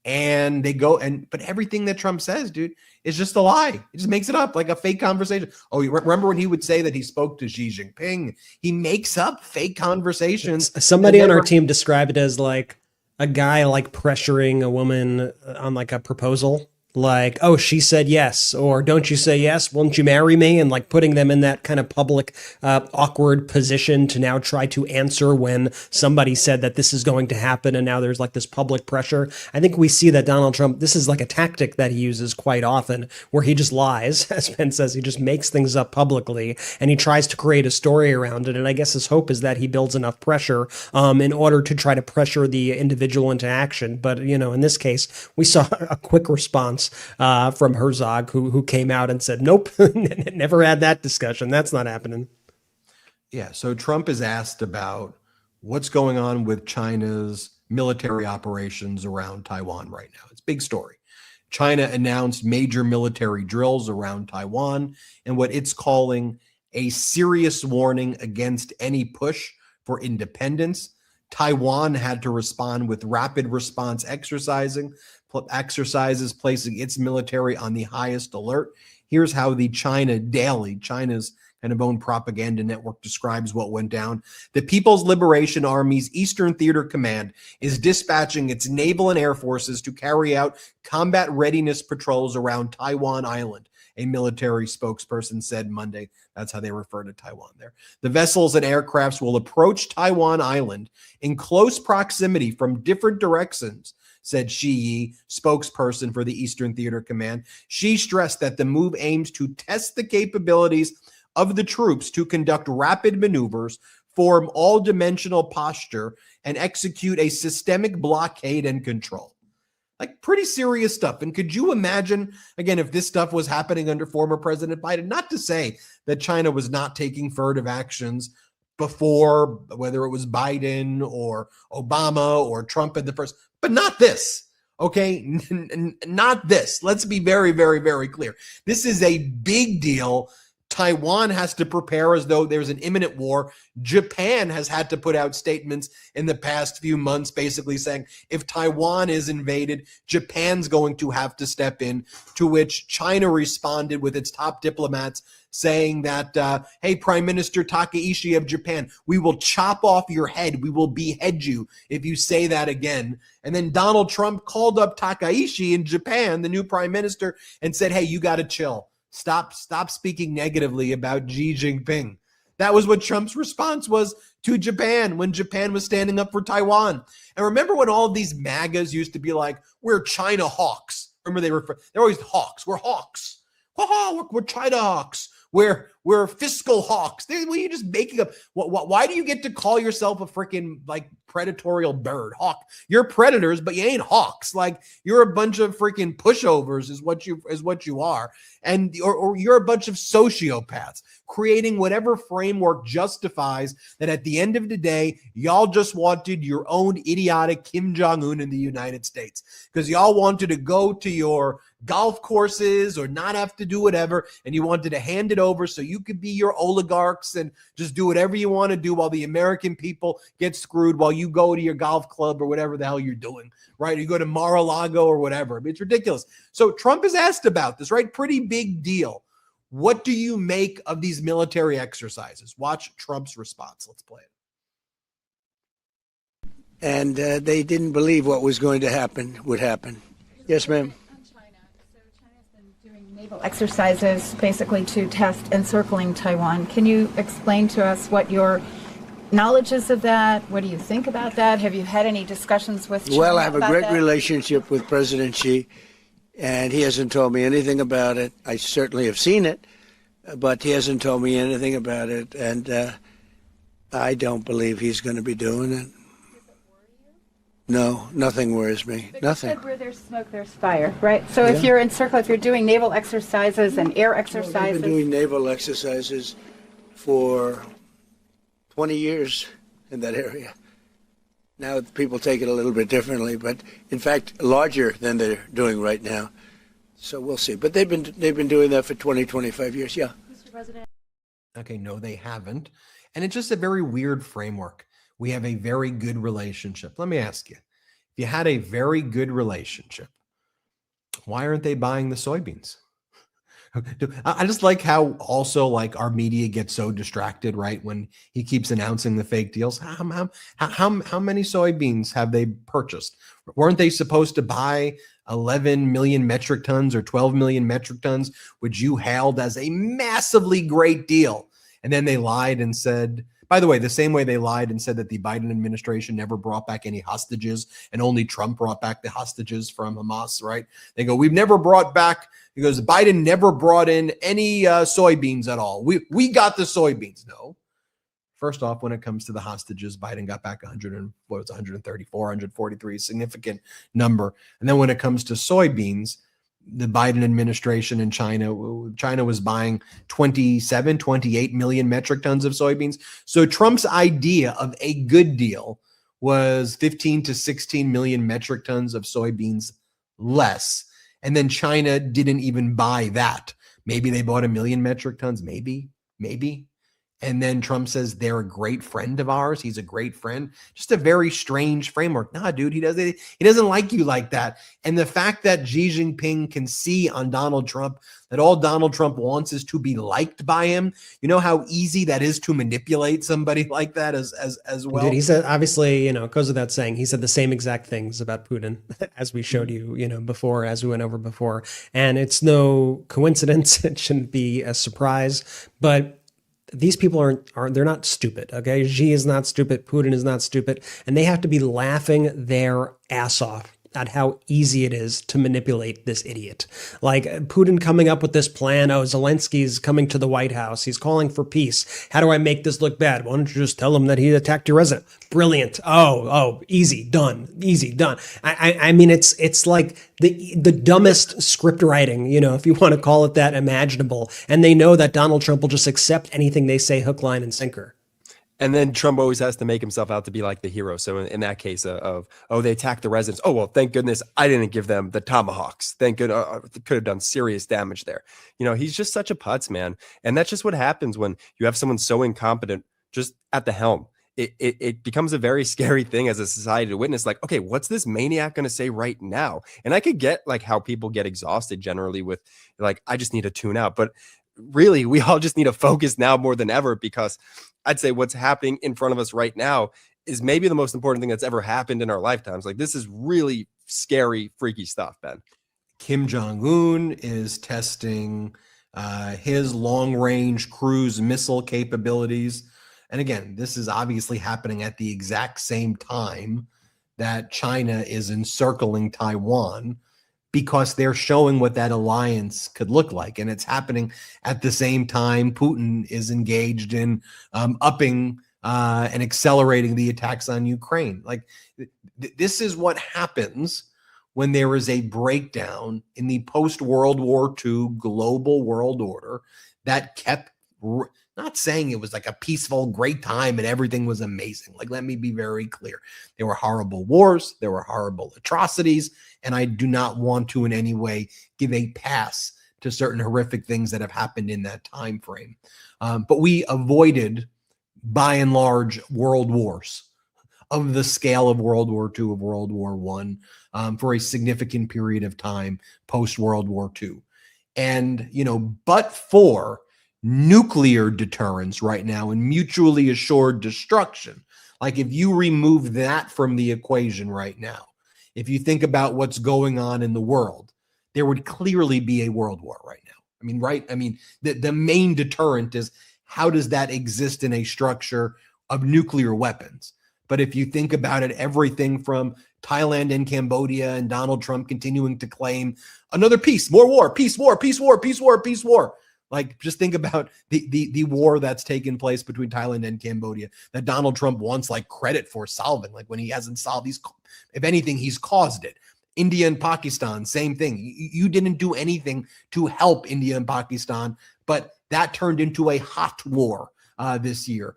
And they go but everything that Trump says, dude, is just a lie. He just makes it up like a fake conversation. Oh, you remember when he would say that he spoke to Xi Jinping? He makes up fake conversations. Somebody on our team described it as like a guy like pressuring a woman on like a proposal. Like, oh, she said yes, or don't you say yes? Won't you marry me? And like putting them in that kind of public, awkward position to now try to answer when somebody said that this is going to happen. And now there's like this public pressure. I think we see that Donald Trump, this is like a tactic that he uses quite often where he just lies, as Ben says, he just makes things up publicly and he tries to create a story around it. And I guess his hope is that he builds enough pressure in order to try to pressure the individual into action. But, you know, in this case, we saw a quick response from Herzog, who came out and said, nope, never had that discussion. That's not happening. Yeah. So Trump is asked about what's going on with China's military operations around Taiwan right now. It's a big story. China announced major military drills around Taiwan and what it's calling a serious warning against any push for independence. Taiwan had to respond with rapid response exercises, placing its military on the highest alert. Here's how the China Daily, China's kind of own propaganda network, describes what went down. The People's Liberation Army's Eastern Theater Command is dispatching its naval and air forces to carry out combat readiness patrols around Taiwan Island, a military spokesperson said Monday. That's how they refer to Taiwan there. The vessels and aircrafts will approach Taiwan Island in close proximity from different directions, said Shi Yi, spokesperson for the Eastern Theater Command. She stressed that the move aims to test the capabilities of the troops to conduct rapid maneuvers, form all-dimensional posture, and execute a systemic blockade and control. Like pretty serious stuff. And could you imagine, again, if this stuff was happening under former President Biden? Not to say that China was not taking furtive actions before, whether it was Biden or Obama or Trump in the first, but not this. Okay, not this. Let's be very, very, very clear. This is a big deal. Taiwan has to prepare as though there's an imminent war. Japan has had to put out statements in the past few months basically saying if Taiwan is invaded, Japan's going to have to step in, to which China responded with its top diplomats saying that, hey, Prime Minister Takaishi of Japan, we will chop off your head. We will behead you if you say that again. And then Donald Trump called up Takaishi in Japan, the new prime minister, and said, hey, you got to chill. Stop speaking negatively about Xi Jinping. That was what Trump's response was to Japan when Japan was standing up for Taiwan. And remember when all of these MAGAs used to be like, we're China hawks. Remember they're always hawks. We're hawks. We're China hawks. We're fiscal hawks. Well, you're just making up. Why do you get to call yourself a freaking like predatorial bird? Hawk. You're predators, but you ain't hawks. Like you're a bunch of freaking pushovers is what you are. And or you're a bunch of sociopaths creating whatever framework justifies that at the end of the day, y'all just wanted your own idiotic Kim Jong-un in the United States because y'all wanted to go to your golf courses or not have to do whatever, and you wanted to hand it over so you could be your oligarchs and just do whatever you want to do while the American people get screwed while you go to your golf club or whatever the hell you're doing, right? You go to Mar-a-Lago or whatever. I mean, it's ridiculous. So Trump is asked about this, right? Pretty big deal. What do you make of these military exercises? Watch Trump's response. Let's play it. And they didn't believe what was going to happen would happen. Yes, ma'am. On China. So China's been doing exercises basically to test encircling Taiwan. Can you explain to us what your knowledge is of that? What do you think about that? Have you had any discussions with China? Well, I have a great that? relationship with President Xi, and he hasn't told me anything about it. I certainly have seen it, but he hasn't told me anything about it, and I don't believe he's going to be doing it. No, nothing worries me. But Nothing. you said where there's smoke, there's fire, right? So if you're if you're doing naval exercises and air Well, exercises. I've been doing naval exercises for 20 years in that area. Now people take it a little bit differently, but in fact, larger than they're doing right now. So we'll see. But they've been doing that for 20, 25 years. Yeah. Mr. President. Okay, no, they haven't. And it's just a very weird framework. We have a very good relationship. Let me ask you, if you had a very good relationship, why aren't they buying the soybeans? I just like how also like our media gets so distracted, right? When he keeps announcing the fake deals. How many soybeans have they purchased? Weren't they supposed to buy 11 million metric tons or 12 million metric tons, which you hailed as a massively great deal? And then they lied and said, by the way, the same way they lied and said that the Biden administration never brought back any hostages and only Trump brought back the hostages from Hamas, right? They go, we've never brought back, because Biden never brought in any soybeans at all. We got the soybeans. No. First off, when it comes to the hostages, Biden got back 134, 143, significant number. And then when it comes to soybeans, the Biden administration in China was buying 27, 28 million metric tons of soybeans. So Trump's idea of a good deal was 15 to 16 million metric tons of soybeans less. And then China didn't even buy that. Maybe they bought 1 million metric tons, maybe. And then Trump says they're a great friend of ours. He's a great friend. Just a very strange framework. Nah, dude, he doesn't like you like that. And the fact that Xi Jinping can see on Donald Trump that all Donald Trump wants is to be liked by him. You know how easy that is to manipulate somebody like that as well. Dude, he said, obviously, it goes without saying, he said the same exact things about Putin as we showed you, before, as we went over before. And it's no coincidence. It shouldn't be a surprise, but these people they're not stupid. Okay. Xi is not stupid. Putin is not stupid. And they have to be laughing their ass off at how easy it is to manipulate this idiot. Like Putin coming up with this plan. Oh, Zelensky's coming to the White House. He's calling for peace. How do I make this look bad? Why don't you just tell him that he attacked your resident? Brilliant. Oh, easy done. Easy done. I mean, it's like the dumbest script writing, if you want to call it that, imaginable. And they know that Donald Trump will just accept anything they say, hook, line, and sinker. And then Trump always has to make himself out to be like the hero. So in that case they attacked the residents. Oh, well, thank goodness I didn't give them the tomahawks. Thank goodness, could have done serious damage there. He's just such a putz, man. And that's just what happens when you have someone so incompetent just at the helm. It becomes a very scary thing as a society to witness. Like, okay, what's this maniac going to say right now? And I could get like how people get exhausted generally with like, I just need to tune out. But really, we all just need to focus now more than ever, because I'd say what's happening in front of us right now is maybe the most important thing that's ever happened in our lifetimes. Like, this is really scary, freaky stuff, Ben. Kim Jong-un is testing his long-range cruise missile capabilities. And again, this is obviously happening at the exact same time that China is encircling Taiwan, because they're showing what that alliance could look like. And it's happening at the same time Putin is engaged in upping and accelerating the attacks on Ukraine. Like this is what happens when there is a breakdown in the post-World War II global world order that kept, not saying it was like a peaceful, great time and everything was amazing. Like, let me be very clear. There were horrible wars. There were horrible atrocities. And I do not want to in any way give a pass to certain horrific things that have happened in that time frame. But we avoided, by and large, world wars of the scale of World War II, of World War I, for a significant period of time post-World War II. And, but for nuclear deterrence right now and mutually assured destruction, like if you remove that from the equation right now, if you think about what's going on in the world, there would clearly be a world war right now. I mean, right? I mean, the main deterrent is how does that exist in a structure of nuclear weapons? But if you think about it, everything from Thailand and Cambodia and Donald Trump continuing to claim another peace, more war, peace, war, peace, war, peace, war, peace, war. Like, just think about the war that's taken place between Thailand and Cambodia that Donald Trump wants like credit for solving, like when he hasn't solved these. If anything, he's caused it. India and Pakistan, same thing. You didn't do anything to help India and Pakistan, but that turned into a hot war this year.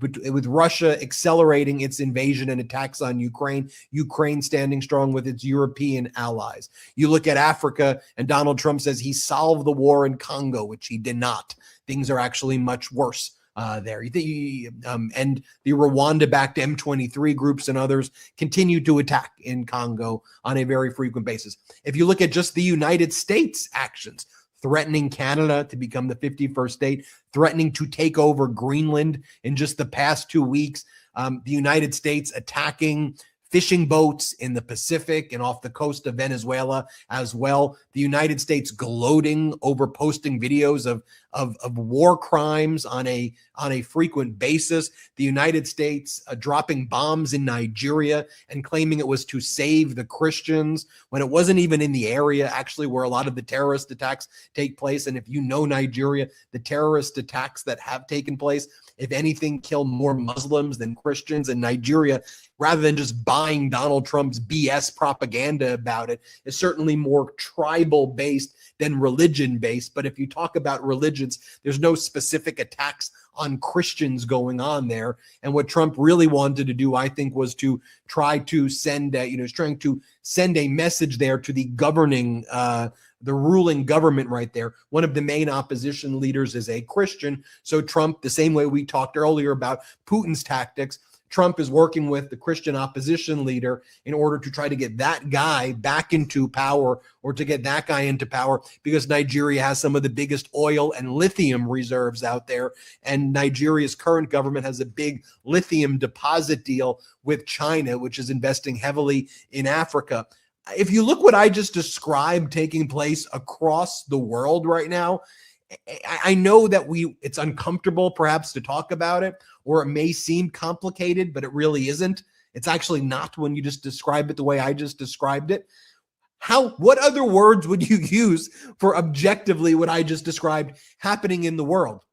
With Russia accelerating its invasion and attacks on Ukraine, Ukraine standing strong with its European allies. You look at Africa, and Donald Trump says he solved the war in Congo, which he did not. Things are actually much worse there. And the Rwanda-backed M23 groups and others continue to attack in Congo on a very frequent basis. If you look at just the United States actions, threatening Canada to become the 51st state, threatening to take over Greenland in just the past 2 weeks, the United States attacking fishing boats in the Pacific and off the coast of Venezuela as well. The United States gloating over posting videos of war crimes on a frequent basis. The United States dropping bombs in Nigeria and claiming it was to save the Christians when it wasn't even in the area actually where a lot of the terrorist attacks take place. And if you know Nigeria, the terrorist attacks that have taken place, if anything, kill more Muslims than Christians. In Nigeria, rather than just buying Donald Trump's BS propaganda about it, is certainly more tribal based than religion based. But if you talk about religions, there's no specific attacks on Christians going on there. And what Trump really wanted to do, I think, was to try to send, trying to send a message there to the governing, the ruling government right there. One of the main opposition leaders is a Christian. So Trump, the same way we talked earlier about Putin's tactics, Trump is working with the Christian opposition leader in order to try to get that guy back into power, or to get that guy into power, because Nigeria has some of the biggest oil and lithium reserves out there. And Nigeria's current government has a big lithium deposit deal with China, which is investing heavily in Africa. If you look what I just described taking place across the world right now, I know that it's uncomfortable perhaps to talk about it, or it may seem complicated, but it really isn't. It's actually not when you just describe it the way I just described it. What other words would you use for objectively what I just described happening in the world?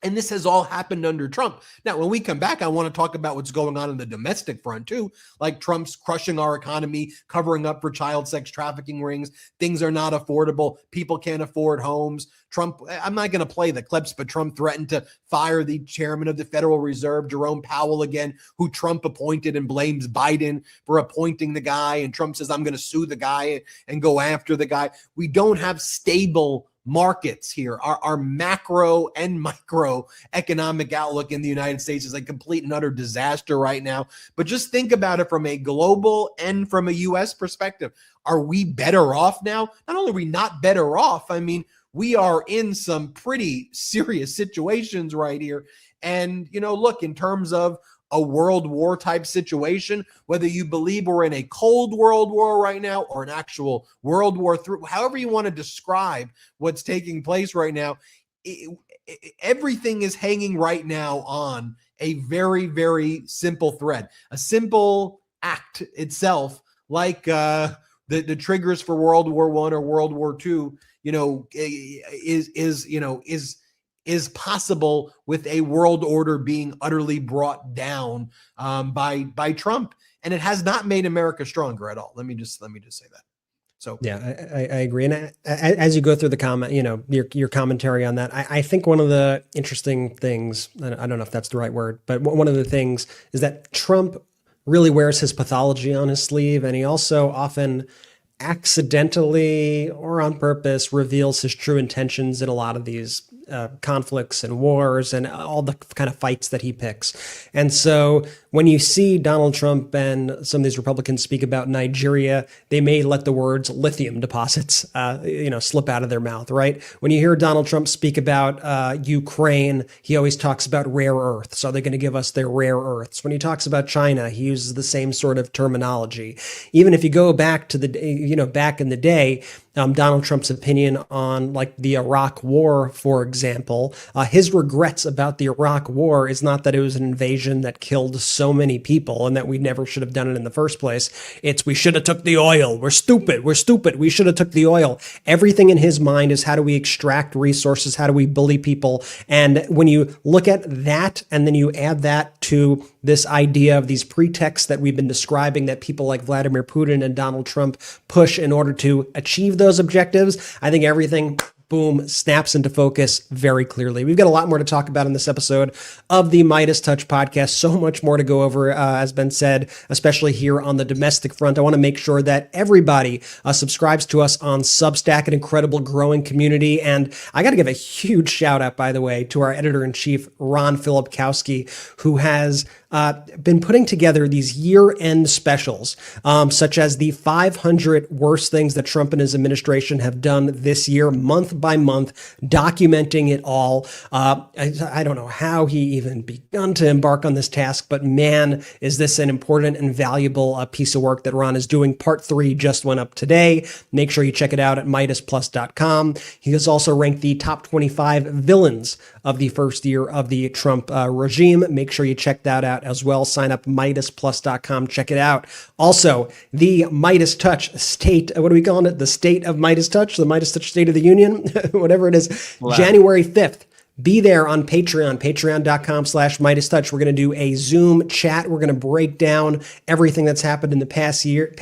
And this has all happened under Trump. Now, when we come back, I want to talk about what's going on in the domestic front too, like Trump's crushing our economy, covering up for child sex trafficking rings. Things are not affordable. People can't afford homes. Trump, I'm not going to play the clips, but Trump threatened to fire the chairman of the Federal Reserve, Jerome Powell, again, who Trump appointed, and blames Biden for appointing the guy. And Trump says, I'm going to sue the guy and go after the guy. We don't have stable markets here. Our macro and micro economic outlook in the United States is a complete and utter disaster right now. But just think about it from a global and from a U.S. perspective. Are we better off now? Not only are we not better off, I mean, we are in some pretty serious situations right here. And, look, in terms of a world war type situation, whether you believe we're in a cold world war right now or an actual World War III, however you want to describe what's taking place right now, everything is hanging right now on a very, very simple thread, a simple act itself, like the triggers for World War I or World War II, is possible with a world order being utterly brought down by Trump, and it has not made America stronger at all. Let me just say that. So yeah, I agree. And as you go through the comment, your commentary on that, I think one of the interesting things, I don't know if that's the right word, but one of the things is that Trump really wears his pathology on his sleeve, and he also often accidentally or on purpose reveals his true intentions in a lot of these conflicts and wars and all the kind of fights that he picks. And so when you see Donald Trump and some of these Republicans speak about Nigeria, they may let the words lithium deposits, slip out of their mouth, right? When you hear Donald Trump speak about Ukraine, he always talks about rare earths. Are they going to give us their rare earths? When he talks about China, he uses the same sort of terminology. Even if you go back to back in the day, Donald Trump's opinion on like the Iraq war, for example. His regrets about the Iraq war is not that it was an invasion that killed so many people and that we never should have done it in the first place. It's we should have took the oil. We're stupid. We should have took the oil. Everything in his mind is how do we extract resources? How do we bully people? And when you look at that and then you add that to this idea of these pretexts that we've been describing that people like Vladimir Putin and Donald Trump push in order to achieve those objectives, I think everything, boom, snaps into focus very clearly. We've got a lot more to talk about in this episode of the MeidasTouch podcast. So much more to go over, has been said, especially here on the domestic front. I want to make sure that everybody subscribes to us on Substack, an incredible growing community. And I got to give a huge shout out, by the way, to our editor-in-chief, Ron Filipkowski, who has been putting together these year-end specials, such as the 500 worst things that Trump and his administration have done this year, month by month, documenting it all. I don't know how he even begun to embark on this task, but man, is this an important and valuable piece of work that Ron is doing. Part 3 just went up today. Make sure you check it out at MeidasPlus.com. He has also ranked the top 25 villains of the first year of the Trump regime. Make sure you check that out as well. Sign up MeidasPlus.com. Check it out. Also, the MeidasTouch state, what are we calling it? The state of MeidasTouch, the MeidasTouch State of the Union, whatever it is, wow. January 5th. Be there on Patreon, patreon.com/MeidasTouch. We're going to do a Zoom chat. We're going to break down everything that's happened in the past year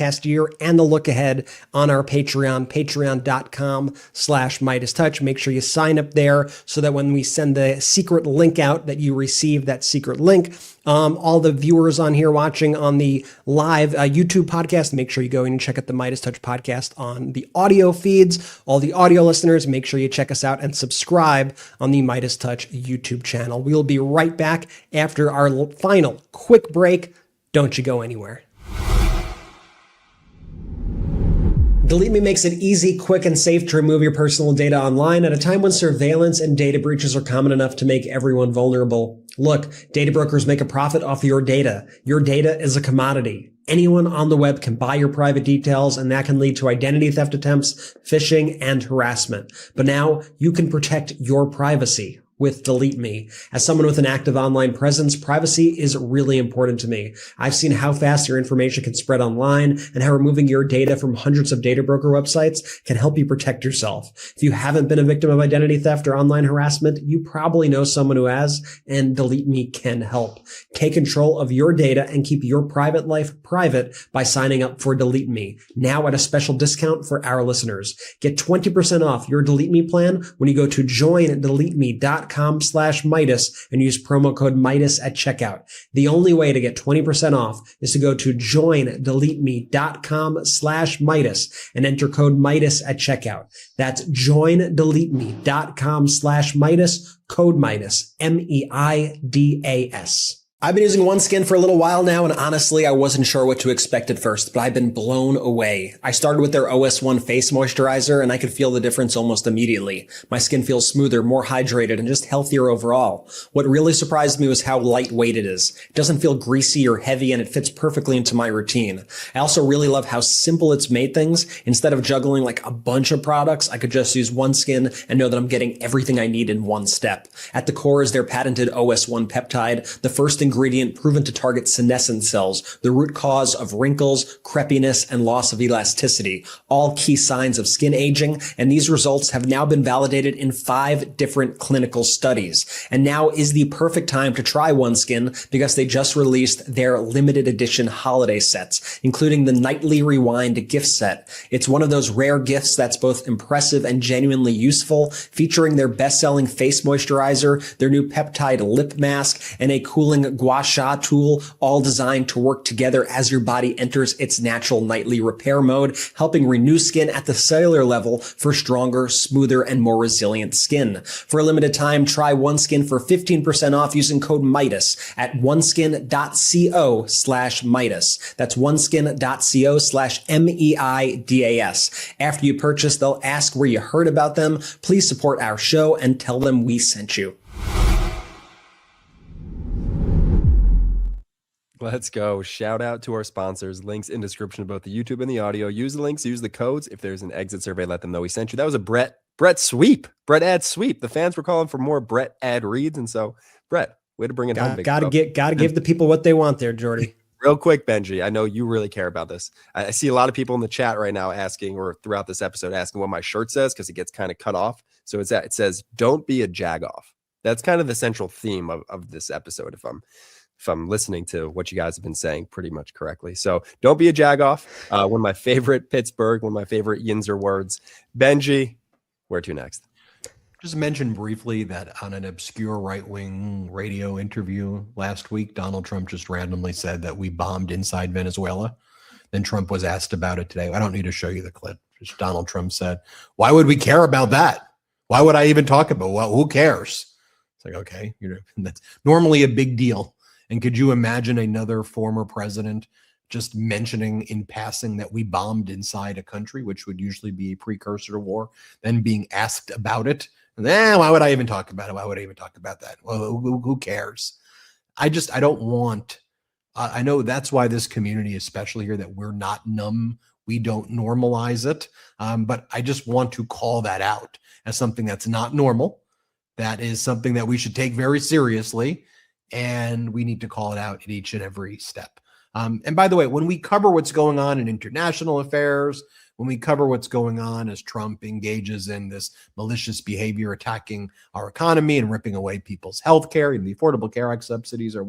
and the look ahead on our Patreon, patreon.com/MeidasTouch. Make sure you sign up there so that when we send the secret link out that you receive that secret link. All the viewers on here watching on the live YouTube podcast, make sure you go in and check out the MeidasTouch podcast on the audio feeds. All the audio listeners, make sure you check us out and subscribe on the MeidasTouch YouTube channel. We'll be right back after our final quick break. Don't you go anywhere. Delete Me makes it easy, quick, and safe to remove your personal data online at a time when surveillance and data breaches are common enough to make everyone vulnerable. Look, data brokers make a profit off your data. Your data is a commodity. Anyone on the web can buy your private details, and that can lead to identity theft attempts, phishing, and harassment. But now you can protect your privacy with Delete Me. As someone with an active online presence, privacy is really important to me. I've seen how fast your information can spread online and how removing your data from hundreds of data broker websites can help you protect yourself. If you haven't been a victim of identity theft or online harassment, you probably know someone who has, and Delete Me can help. Take control of your data and keep your private life private by signing up for Delete Me, now at a special discount for our listeners. Get 20% off your Delete Me plan when you go to joindeleteme.com/Meidas and use promo code Meidas at checkout. The only way to get 20% off is to go to joindeleteme.com/Meidas and enter code Meidas at checkout. That's joindeleteme.com/Meidas, code Meidas, MEIDAS. I've been using OneSkin for a little while now, and honestly, I wasn't sure what to expect at first, but I've been blown away. I started with their OS1 face moisturizer, and I could feel the difference almost immediately. My skin feels smoother, more hydrated, and just healthier overall. What really surprised me was how lightweight it is. It doesn't feel greasy or heavy, and it fits perfectly into my routine. I also really love how simple it's made things. Instead of juggling like a bunch of products, I could just use OneSkin and know that I'm getting everything I need in one step. At the core is their patented OS1 peptide, the first ingredient proven to target senescent cells, the root cause of wrinkles, crepiness, and loss of elasticity, all key signs of skin aging, and these results have now been validated in 5 different clinical studies. And now is the perfect time to try OneSkin because they just released their limited edition holiday sets, including the Nightly Rewind gift set. It's one of those rare gifts that's both impressive and genuinely useful, featuring their best-selling face moisturizer, their new peptide lip mask, and a cooling gua sha tool, all designed to work together as your body enters its natural nightly repair mode, helping renew skin at the cellular level for stronger, smoother, and more resilient skin. For a limited time, try OneSkin for 15% off using code Meidas at oneskin.co/Meidas. That's oneskin.co/MEIDAS. After you purchase, they'll ask where you heard about them. Please support our show and tell them we sent you. Let's go. Shout out to our sponsors. Links in description of both the YouTube and the audio. Use the links, use the codes. If there's an exit survey, let them know we sent you. That was a Brett sweep. Brett ad sweep. The fans were calling for more Brett ad reads. And so, Brett, way to bring it home. Gotta give the people what they want there, Jordy. Real quick, Benji, I know you really care about this. I see a lot of people in the chat right now asking, or throughout this episode, asking what my shirt says because it gets kind of cut off. So it says, "Don't be a jagoff." That's kind of the central theme of this episode, if I'm listening to what you guys have been saying pretty much correctly. So don't be a jagoff. One of my favorite Pittsburgh, one of my favorite Yinzer words. Benji, where to next? Just mention briefly that on an obscure right-wing radio interview last week, Donald Trump just randomly said that we bombed inside Venezuela. Then Trump was asked about it today. I don't need to show you the clip. Just Donald Trump said, "Why would we care about that? Why would I even talk about it? Well, who cares?" It's like, okay, that's normally a big deal. And could you imagine another former president just mentioning in passing that we bombed inside a country, which would usually be a precursor to war, then being asked about it? And then, why would I even talk about it? Why would I even talk about that? Well, who cares? I don't want, I know that's why this community, especially here, that we're not numb. We don't normalize it. But I just want to call that out as something that's not normal. That is something that we should take very seriously. And we need to call it out at each and every step. And by the way, when we cover what's going on in international affairs, when we cover what's going on as Trump engages in this malicious behavior, attacking our economy and ripping away people's health care, and the Affordable Care Act subsidies are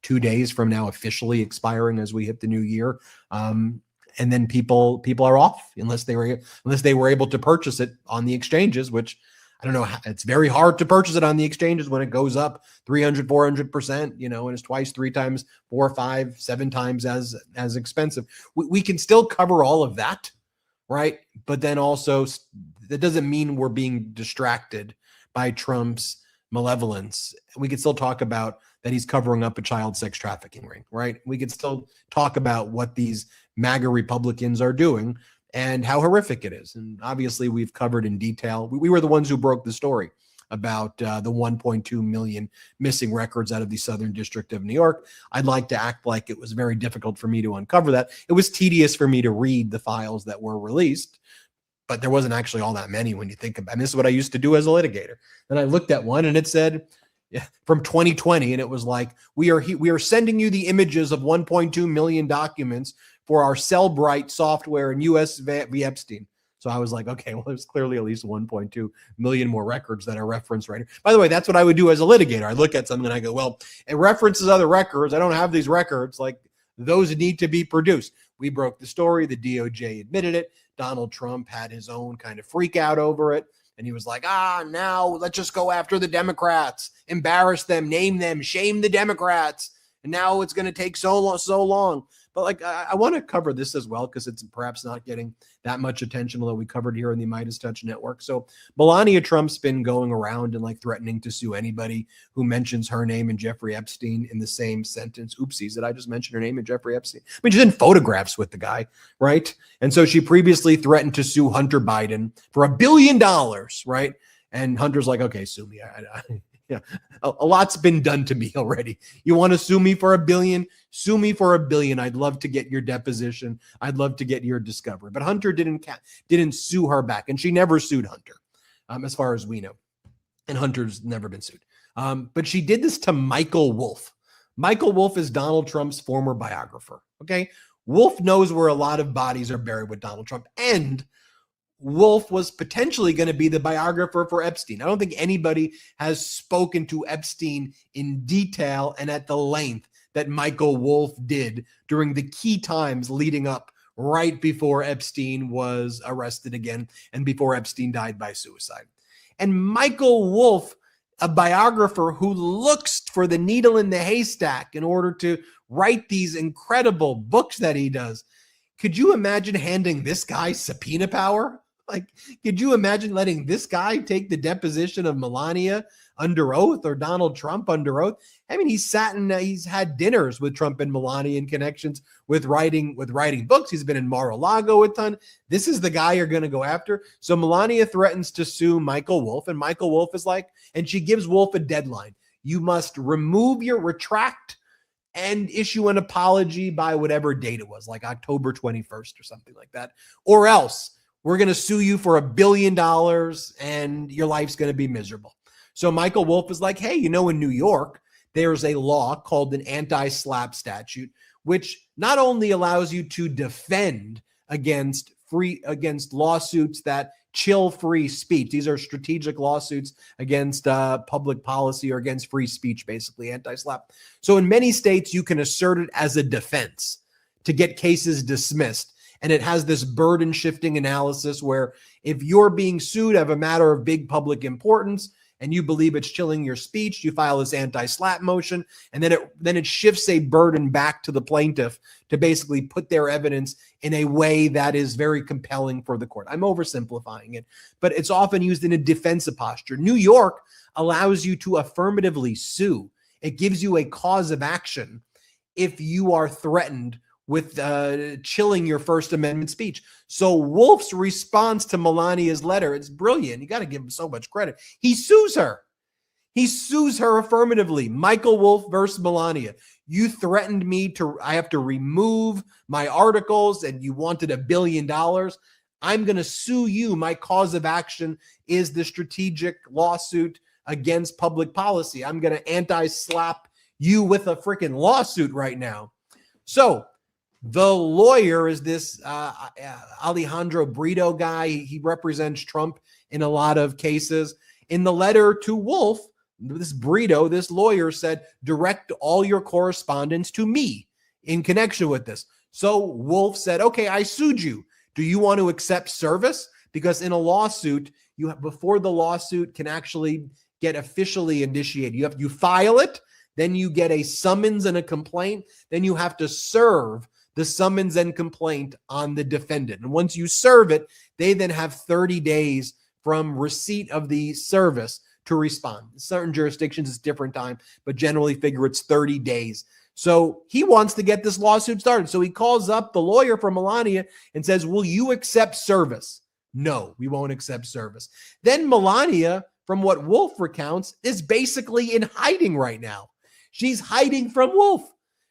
2 days from now officially expiring as we hit the new year. And then people are off unless they were able to purchase it on the exchanges, which I don't know. It's very hard to purchase it on the exchanges when it goes up 300, 400%, and it's twice, 3 times, 4, 5, 7 times as expensive. We can still cover all of that, right? But then also that doesn't mean we're being distracted by Trump's malevolence. We could still talk about that he's covering up a child sex trafficking ring, right? We could still talk about what these MAGA Republicans are doing and how horrific it is. And obviously we've covered in detail. We were the ones who broke the story about the 1.2 million missing records out of the Southern District of New York. I'd like to act like it was very difficult for me to uncover that. It was tedious for me to read the files that were released, but there wasn't actually all that many when you think about it. This is what I used to do as a litigator. Then I looked at one and it said from 2020, and it was like, we are sending you the images of 1.2 million documents for our Cellbrite software and US v. Epstein. So I was like, okay, well, there's clearly at least 1.2 million more records that are referenced right here. By the way, that's what I would do as a litigator. I look at something and I go, well, it references other records. I don't have these records. Like, those need to be produced. We broke the story. The DOJ admitted it. Donald Trump had his own kind of freak out over it. And he was like, now let's just go after the Democrats, embarrass them, name them, shame the Democrats. And now it's going to take so long. But I want to cover this as well because it's perhaps not getting that much attention, although we covered here in the MeidasTouch network. So Melania Trump's been going around and threatening to sue anybody who mentions her name and Jeffrey Epstein in the same sentence. Oopsies, did I just mention her name and Jeffrey Epstein? I mean, she's in photographs with the guy, right? And so she previously threatened to sue Hunter Biden for $1 billion, right? And Hunter's like, okay, sue me. Yeah, a lot's been done to me already. You want to sue me for $1 billion? Sue me for $1 billion. I'd love to get your deposition. I'd love to get your discovery. But Hunter didn't sue her back, and she never sued Hunter, as far as we know. And Hunter's never been sued. But she did this to Michael Wolff. Michael Wolff is Donald Trump's former biographer. Okay, Wolff knows where a lot of bodies are buried with Donald Trump, and Wolff was potentially going to be the biographer for Epstein. I don't think anybody has spoken to Epstein in detail and at the length that Michael Wolff did during the key times leading up right before Epstein was arrested again and before Epstein died by suicide. And Michael Wolff, a biographer who looks for the needle in the haystack in order to write these incredible books that he does. Could you imagine handing this guy subpoena power? Could you imagine letting this guy take the deposition of Melania under oath or Donald Trump under oath? I mean, he's had dinners with Trump and Melania in connections with writing books. He's been in Mar-a-Lago a ton. This is the guy you're going to go after. So Melania threatens to sue Michael Wolff, and Michael Wolff is like, and she gives Wolff a deadline. You must retract and issue an apology by whatever date it was, like October 21st or something like that. Or else we're going to sue you for $1 billion and your life's going to be miserable. So Michael Wolff is like, hey, in New York, there's a law called an anti-SLAPP statute, which not only allows you to defend against lawsuits that chill free speech. These are strategic lawsuits against public policy or against free speech, basically anti-SLAPP. So in many states, you can assert it as a defense to get cases dismissed. And it has this burden shifting analysis where if you're being sued of a matter of big public importance and you believe it's chilling your speech, you file this anti-SLAPP motion, and then it shifts a burden back to the plaintiff to basically put their evidence in a way that is very compelling for the court. I'm oversimplifying it, but it's often used in a defensive posture. New York allows you to affirmatively sue. It gives you a cause of action if you are threatened with chilling your First Amendment speech. So Wolff's response to Melania's letter, it's brilliant. You got to give him so much credit. He sues her. He sues her affirmatively. Michael Wolff versus Melania. You threatened me I have to remove my articles and you wanted $1 billion. I'm going to sue you. My cause of action is the strategic lawsuit against public policy. I'm going to anti-SLAPP you with a freaking lawsuit right now. So the lawyer is this Alejandro Brito guy. He represents Trump in a lot of cases. In the letter to Wolff, this Brito, this lawyer said, direct all your correspondence to me in connection with this. So Wolff said, okay, I sued you. Do you want to accept service? Because in a lawsuit, before the lawsuit can actually get officially initiated, you file it, then you get a summons and a complaint, then you have to serve the summons and complaint on the defendant. And once you serve it, they then have 30 days from receipt of the service to respond. In certain jurisdictions, it's different time, but generally figure it's 30 days. So he wants to get this lawsuit started. So he calls up the lawyer for Melania and says, will you accept service? No, we won't accept service. Then Melania, from what Wolff recounts, is basically in hiding right now. She's hiding from Wolff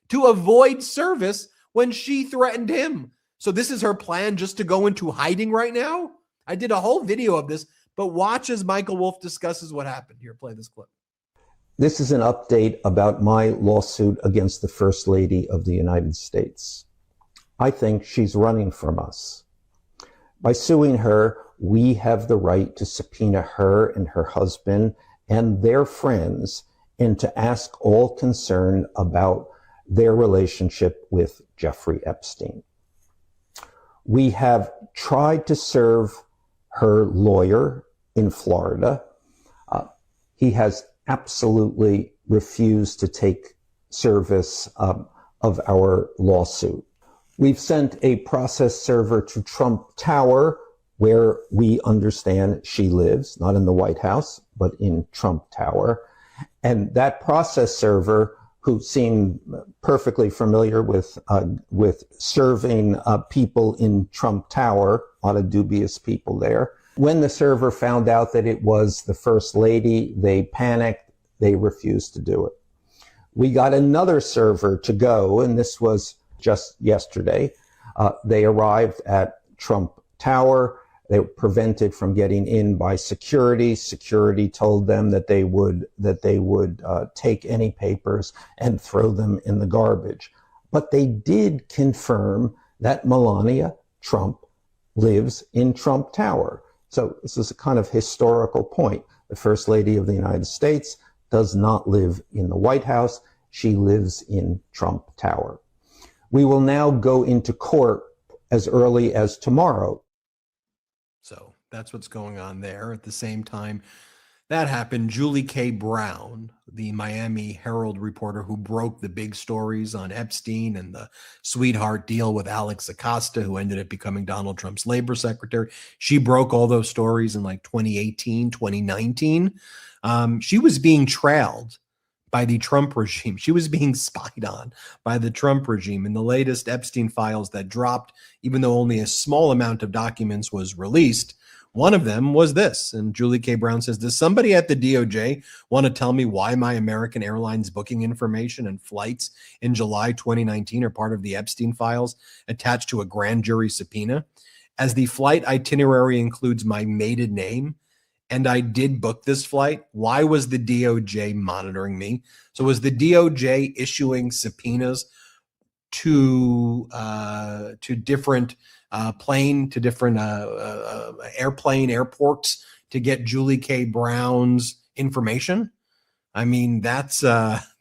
to avoid service when she threatened him. So this is her plan, just to go into hiding right now? I did a whole video of this, but watch as Michael Wolff discusses what happened. Here, play this clip. This is an update about my lawsuit against the First Lady of the United States. I think she's running from us. By suing her, we have the right to subpoena her and her husband and their friends and to ask all concerned about their relationship with Jeffrey Epstein. We have tried to serve her lawyer in Florida. He has absolutely refused to take service of our lawsuit. We've sent a process server to Trump Tower, where we understand she lives, not in the White House, but in Trump Tower. And that process server, who seemed perfectly familiar with serving people in Trump Tower, a lot of dubious people there. When the server found out that it was the First Lady, they panicked. They refused to do it. We got another server to go, and this was just yesterday. They arrived at Trump Tower. They were prevented from getting in by security. Security told them that they would take any papers and throw them in the garbage. But they did confirm that Melania Trump lives in Trump Tower. So this is a kind of historical point. The First Lady of the United States does not live in the White House. She lives in Trump Tower. We will now go into court as early as tomorrow. So that's what's going on there. At the same time that happened, Julie K. Brown, the Miami Herald reporter who broke the big stories on Epstein and the sweetheart deal with Alex Acosta, who ended up becoming Donald Trump's labor secretary. She broke all those stories in like 2018, 2019. She was being trailed by the Trump regime. She was being spied on by the Trump regime. In the latest Epstein files that dropped, even though only a small amount of documents was released, One of them was this. And Julie K. Brown says, does somebody at the DOJ want to tell me why my American Airlines booking information and flights in July 2019 are part of the Epstein files attached to a grand jury subpoena? As the flight itinerary includes my maiden name, and I did book this flight, why was the DOJ monitoring me? So was the DOJ issuing subpoenas to different airports to get Julie K. Brown's information? I mean, that's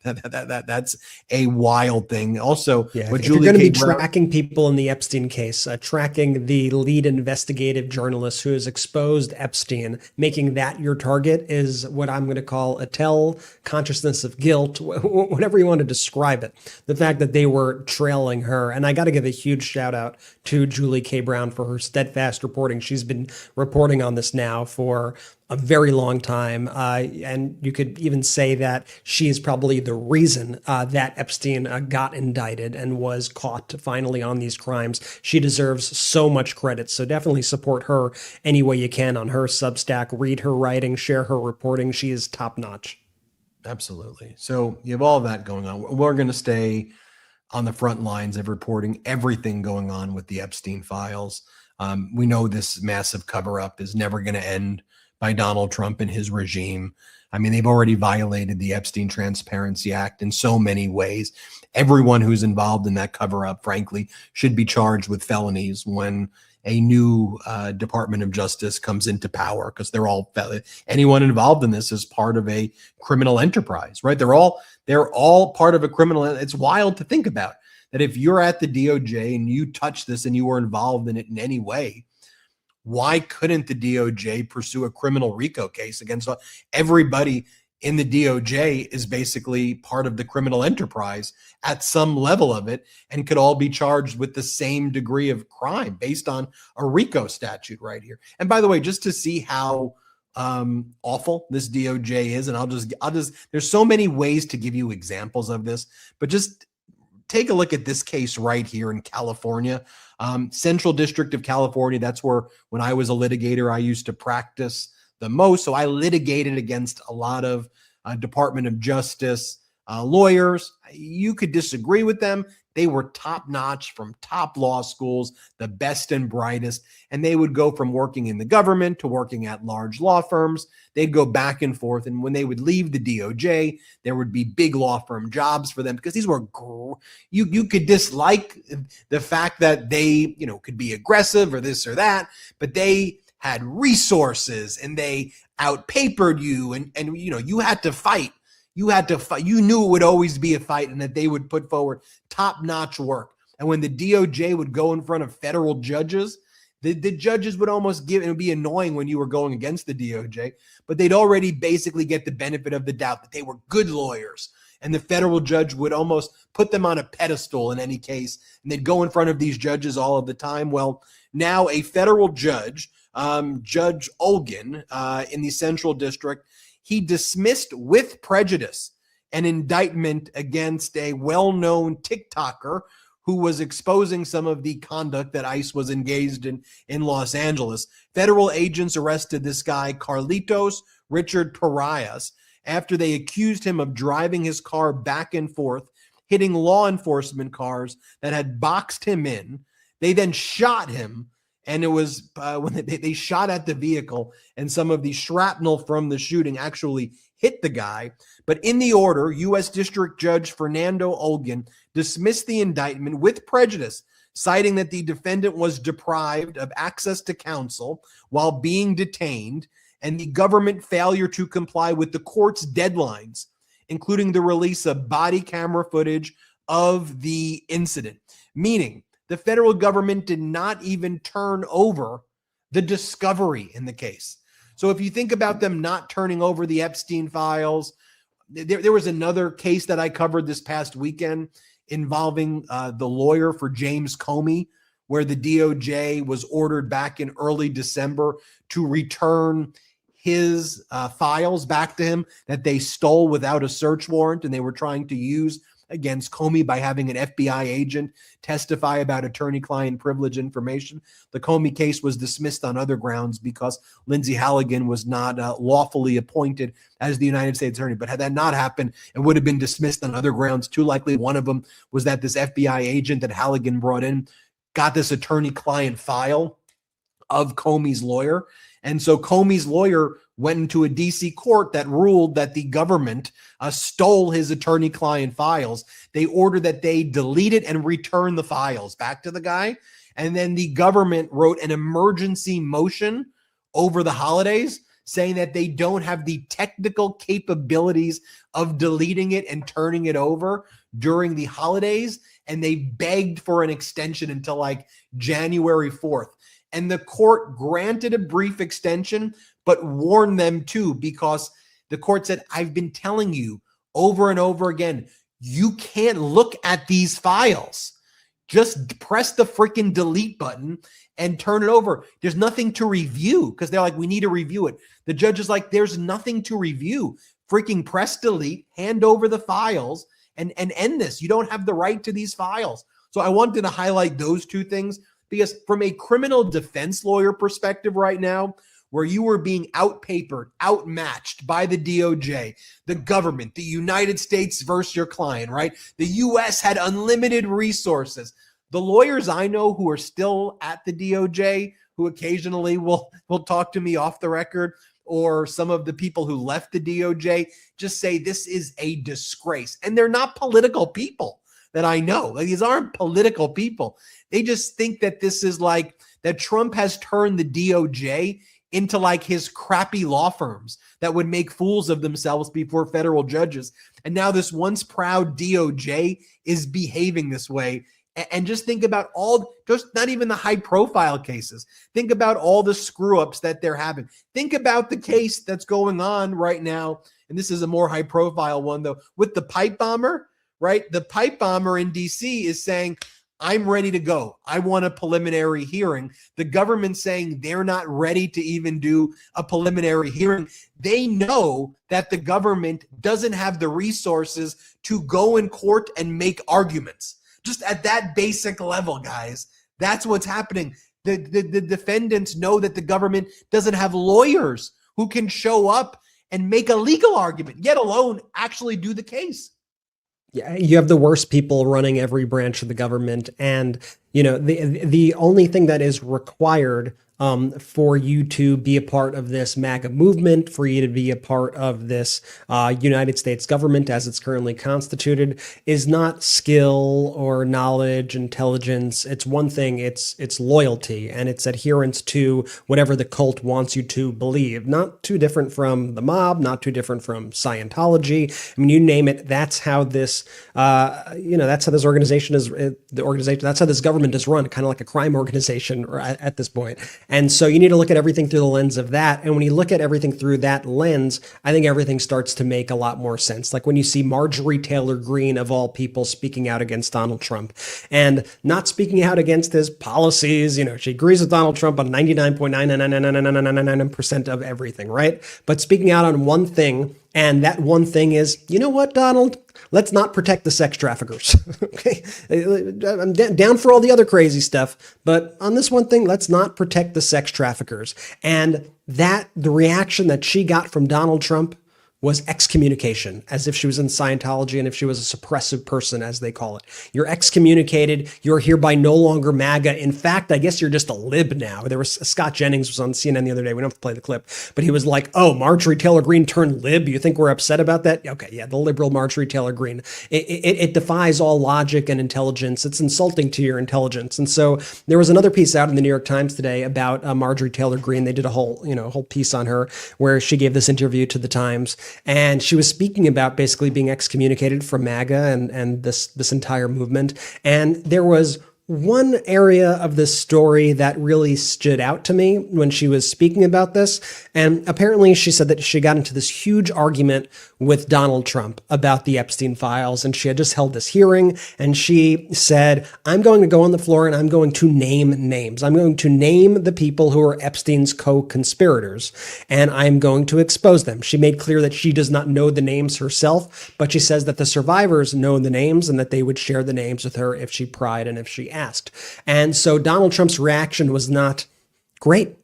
that's a wild thing. Also, Yeah, what if you're Julie going to K. be Brown, tracking people in the Epstein case, tracking the lead investigative journalist who has exposed Epstein, making that your target is what I'm going to call a tell consciousness of guilt, whatever you want to describe it. The fact that they were trailing her. And I got to give a huge shout out to Julie K. Brown for her steadfast reporting. She's been reporting on this now for a very long time. And you could even say that she is probably the reason that Epstein got indicted and was caught finally on these crimes. She deserves so much credit. So definitely support her any way you can on her Substack. Read her writing, share her reporting. She is top notch. absolutely. So you have all that going on. We're going to stay on the front lines of reporting everything going on with the Epstein files. We know this massive cover up is never going to end by Donald Trump and his regime. I mean, they've already violated the Epstein Transparency Act in so many ways. Everyone who's involved in that cover up, frankly, should be charged with felonies when a new Department of Justice comes into power, because they're all anyone involved in this is part of a criminal enterprise, right? They're all part of a criminal. It's wild to think about that if you're at the DOJ and you touch this and you were involved in it in any way, why couldn't the DOJ pursue a criminal RICO case against everybody in the DOJ is basically part of the criminal enterprise at some level of it and could all be charged with the same degree of crime based on a RICO statute right here. And by the way, just to see how awful this DOJ is, and I'll just there's so many ways to give you examples of this, but just take a look at this case right here in California, Central District of California. That's where, when I was a litigator, I used to practice the most. So I litigated against a lot of Department of Justice lawyers. You could disagree with them. They were top notch from top law schools, the best and brightest. And they would go from working in the government to working at large law firms. They'd go back and forth. And when they would leave the DOJ, there would be big law firm jobs for them, because these were, you could dislike the fact that they, could be aggressive or this or that, but they had resources and they outpapered you. And you had to fight. You had to fight. You knew it would always be a fight and that they would put forward top-notch work. And when the DOJ would go in front of federal judges, the judges would almost it would be annoying when you were going against the DOJ, but they'd already basically get the benefit of the doubt that they were good lawyers. And the federal judge would almost put them on a pedestal in any case. And they'd go in front of these judges all of the time. Well, now a federal judge, Judge Olgan in the Central District, he dismissed with prejudice an indictment against a well-known TikToker who was exposing some of the conduct that ICE was engaged in Los Angeles. Federal agents arrested this guy, Carlitos Richard Parias, after they accused him of driving his car back and forth, hitting law enforcement cars that had boxed him in. They then shot him. And it was when they shot at the vehicle, and some of the shrapnel from the shooting actually hit the guy. But in the order, U.S. District Judge Fernando Olgan dismissed the indictment with prejudice, citing that the defendant was deprived of access to counsel while being detained, and the government failure to comply with the court's deadlines, including the release of body camera footage of the incident. Meaning, the federal government did not even turn over the discovery in the case. So if you think about them not turning over the Epstein files, there was another case that I covered this past weekend involving the lawyer for James Comey, where the DOJ was ordered back in early December to return his files back to him that they stole without a search warrant, and they were trying to use against Comey by having an FBI agent testify about attorney-client privilege information. The Comey case was dismissed on other grounds because Lindsay Halligan was not lawfully appointed as the United States attorney. But had that not happened, it would have been dismissed on other grounds too. Likely one of them was that this FBI agent that Halligan brought in got this attorney-client file of Comey's lawyer. And so Comey's lawyer went into a DC court that ruled that the government stole his attorney-client files. They ordered that they delete it and return the files back to the guy. And then the government wrote an emergency motion over the holidays saying that they don't have the technical capabilities of deleting it and turning it over during the holidays. And they begged for an extension until like January 4th. And the court granted a brief extension, but warned them too, because the court said, I've been telling you over and over again, you can't look at these files. Just press the freaking delete button and turn it over. There's nothing to review, because they're like, we need to review it. The judge is like, there's nothing to review. Freaking press delete, hand over the files, and end this. You don't have the right to these files. So I wanted to highlight those two things, because from a criminal defense lawyer perspective right now, where you were being outpapered, outmatched by the DOJ, the government, the United States versus your client, right? The US had unlimited resources. The lawyers I know who are still at the DOJ, who occasionally will talk to me off the record, or some of the people who left the DOJ, just say this is a disgrace. And they're not political people that I know. Like, these aren't political people. They just think that this is like that Trump has turned the DOJ into like his crappy law firms that would make fools of themselves before federal judges. And now this once proud DOJ is behaving this way. And just think about just not even the high profile cases. Think about all the screw ups that they're having. Think about the case that's going on right now. And this is a more high profile one though, with the pipe bomber, right? The pipe bomber in DC is saying, I'm ready to go. I want a preliminary hearing. The government saying they're not ready to even do a preliminary hearing. They know that the government doesn't have the resources to go in court and make arguments. Just at that basic level, guys, that's what's happening. The defendants know that the government doesn't have lawyers who can show up and make a legal argument, yet alone actually do the case. Yeah, you have the worst people running every branch of the government, and the only thing that is required for you to be a part of this MAGA movement, for you to be a part of this United States government as it's currently constituted, is not skill or knowledge, intelligence. It's one thing, it's loyalty, and it's adherence to whatever the cult wants you to believe. Not too different from the mob, not too different from Scientology. I mean, you name it, that's how this, that's how this organization is, that's how this government is run, kind of like a crime organization at this point. And so you need to look at everything through the lens of that. And when you look at everything through that lens, I think everything starts to make a lot more sense. Like when you see Marjorie Taylor Greene, of all people, speaking out against Donald Trump, and not speaking out against his policies. She agrees with Donald Trump on 99.9999999% of everything, right? But speaking out on one thing, and that one thing is, you know what, Donald? Let's not protect the sex traffickers. Okay, I'm down for all the other crazy stuff, but on this one thing, let's not protect the sex traffickers. And the reaction that she got from Donald Trump was excommunication, as if she was in Scientology and if she was a suppressive person, as they call it. You're excommunicated. You're hereby no longer MAGA. In fact, I guess you're just a lib now. There was Scott Jennings was on CNN the other day. We don't have to play the clip, but he was like, oh, Marjorie Taylor Greene turned lib. You think we're upset about that? Okay, yeah, the liberal Marjorie Taylor Greene. It defies all logic and intelligence. It's insulting to your intelligence. And so there was another piece out in the New York Times today about Marjorie Taylor Greene. They did a whole piece on her where she gave this interview to the Times. And she was speaking about basically being excommunicated from MAGA and this entire movement. And there was one area of this story that really stood out to me when she was speaking about this. And apparently she said that she got into this huge argument with Donald Trump about the Epstein files. And she had just held this hearing and she said, I'm going to go on the floor and I'm going to name names. I'm going to name the people who are Epstein's co-conspirators and I'm going to expose them. She made clear that she does not know the names herself, but she says that the survivors know the names and that they would share the names with her if she pried and if she asked. And so Donald Trump's reaction was not great.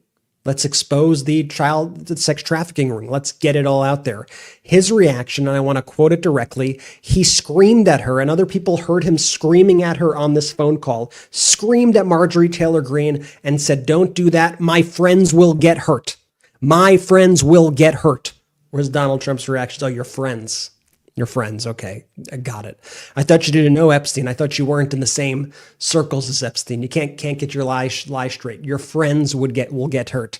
Let's expose the child sex trafficking ring. Let's get it all out there. His reaction, and I want to quote it directly, he screamed at her, and other people heard him screaming at her on this phone call, screamed at Marjorie Taylor Greene and said, don't do that. My friends will get hurt. My friends will get hurt. Where's Donald Trump's reaction? Oh, your friends. Your friends. Okay, I got it. I thought you didn't know Epstein. I thought you weren't in the same circles as Epstein. You can't get your lie straight. Your friends will get hurt.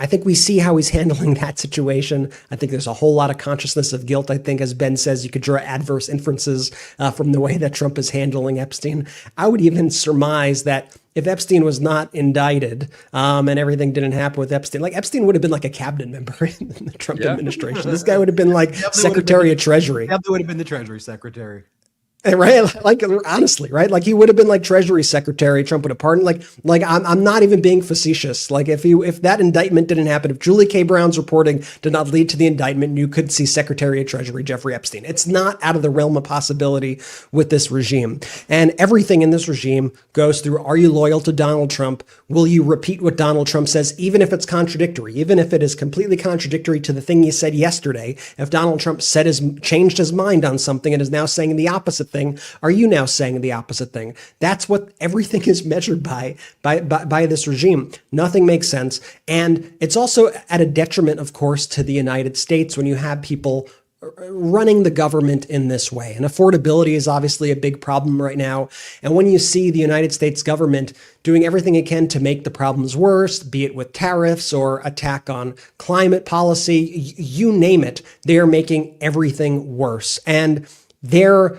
I think we see how he's handling that situation. I think there's a whole lot of consciousness of guilt. I think, as Ben says, you could draw adverse inferences from the way that Trump is handling Epstein. I would even surmise that if Epstein was not indicted and everything didn't happen with Epstein, like Epstein would have been like a cabinet member in the Trump administration. This guy would have been like Secretary of Treasury. Definitely would have been the Treasury Secretary. Right? Like, honestly, right? Like he would have been like Treasury Secretary. Trump would have pardoned. Like I'm not even being facetious. Like if that indictment didn't happen, if Julie K. Brown's reporting did not lead to the indictment, you could see Secretary of Treasury Jeffrey Epstein. It's not out of the realm of possibility with this regime. And everything in this regime goes through, are you loyal to Donald Trump? Will you repeat what Donald Trump says, even if it's contradictory, even if it is completely contradictory to the thing he said yesterday? If Donald Trump changed his mind on something and is now saying the opposite thing, are you now saying the opposite thing? That's what everything is measured by this regime. Nothing makes sense. And it's also at a detriment, of course, to the United States when you have people running the government in this way. And affordability is obviously a big problem right now. And when you see the United States government doing everything it can to make the problems worse, be it with tariffs or attack on climate policy, you name it, they are making everything worse. And they're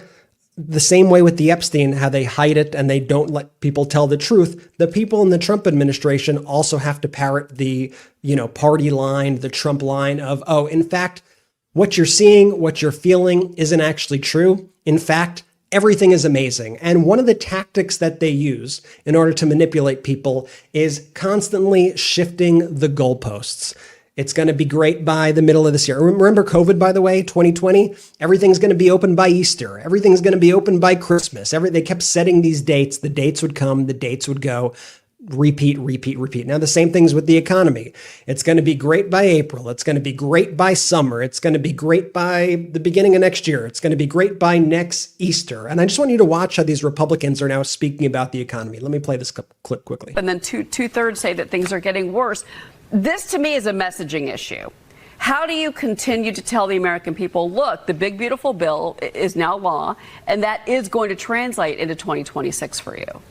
the same way with the Epstein, how they hide it and they don't let people tell the truth. The people in the Trump administration also have to parrot the, party line, the Trump line of, oh, in fact, what you're seeing, what you're feeling isn't actually true. In fact, everything is amazing. And one of the tactics that they use in order to manipulate people is constantly shifting the goalposts. It's going to be great by the middle of this year. Remember COVID, by the way, 2020? Everything's going to be open by Easter. Everything's going to be open by Christmas. They kept setting these dates. The dates would come. The dates would go. Repeat. Now, the same things with the economy. It's going to be great by April. It's going to be great by summer. It's going to be great by the beginning of next year. It's going to be great by next Easter. And I just want you to watch how these Republicans are now speaking about the economy. Let me play this clip quickly. And then two-thirds say that things are getting worse. This, to me, is a messaging issue. How do you continue to tell the American people, look, the big, beautiful bill is now law, and that is going to translate into 2026 for you?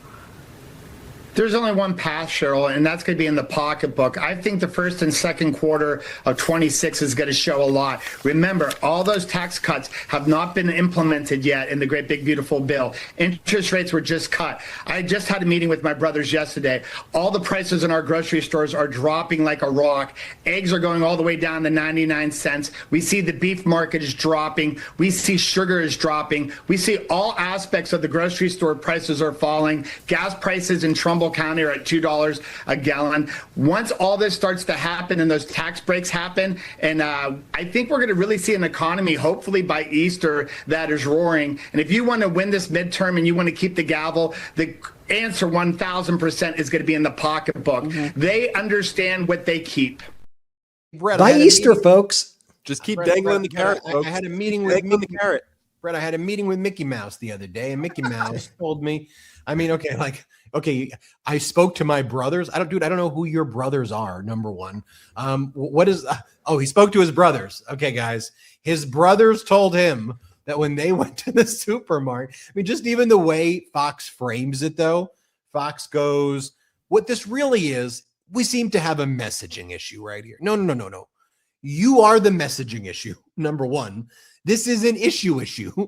There's only one path, Cheryl, and that's going to be in the pocketbook. I think the first and second quarter of 26 is going to show a lot. Remember, all those tax cuts have not been implemented yet in the great big beautiful bill. Interest rates were just cut. I just had a meeting with my brothers yesterday. All the prices in our grocery stores are dropping like a rock. Eggs are going all the way down to 99 cents. We see the beef market is dropping. We see sugar is dropping. We see all aspects of the grocery store prices are falling. Gas prices in Trumbull County are at $2 a gallon. Once all this starts to happen and those tax breaks happen, and I think we're going to really see an economy, hopefully by Easter, that is roaring. And if you want to win this midterm and you want to keep the gavel, the answer 1,000% is going to be in the pocketbook. Mm-hmm. They understand what they keep. Brett, by Easter, folks. Just keep dangling the carrot, folks. I had a meeting with the carrot. Brett, I had a meeting with Mickey Mouse the other day, and Mickey Mouse told me, okay, I spoke to my brothers. I don't know who your brothers are, number one. He spoke to his brothers. Okay, guys. His brothers told him that when they went to the supermarket, just even the way Fox frames it, though, Fox goes, what this really is, we seem to have a messaging issue right here. No. You are the messaging issue, number one. This is an issue,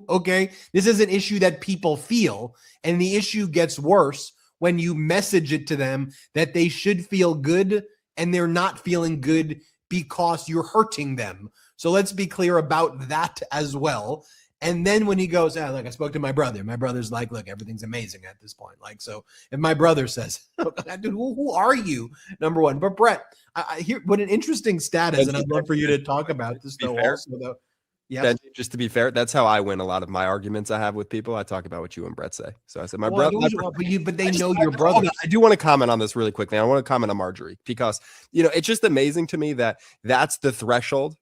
okay? This is an issue that people feel, and the issue gets worse when you message it to them that they should feel good and they're not feeling good because you're hurting them. So let's be clear about that as well. And then when he goes, look, I spoke to my brother. My brother's like, look, everything's amazing at this point. Like, so if my brother says, dude, who are you? Number one. But Brett, I hear what an interesting stat is, and I'd love for you to talk about this though also though. Yeah. Just to be fair, that's how I win a lot of my arguments I have with people. I talk about what you and Brett say. So I said, my brother, but they know your brother. I do want to comment on this really quickly. I want to comment on Marjorie because, it's just amazing to me that that's the threshold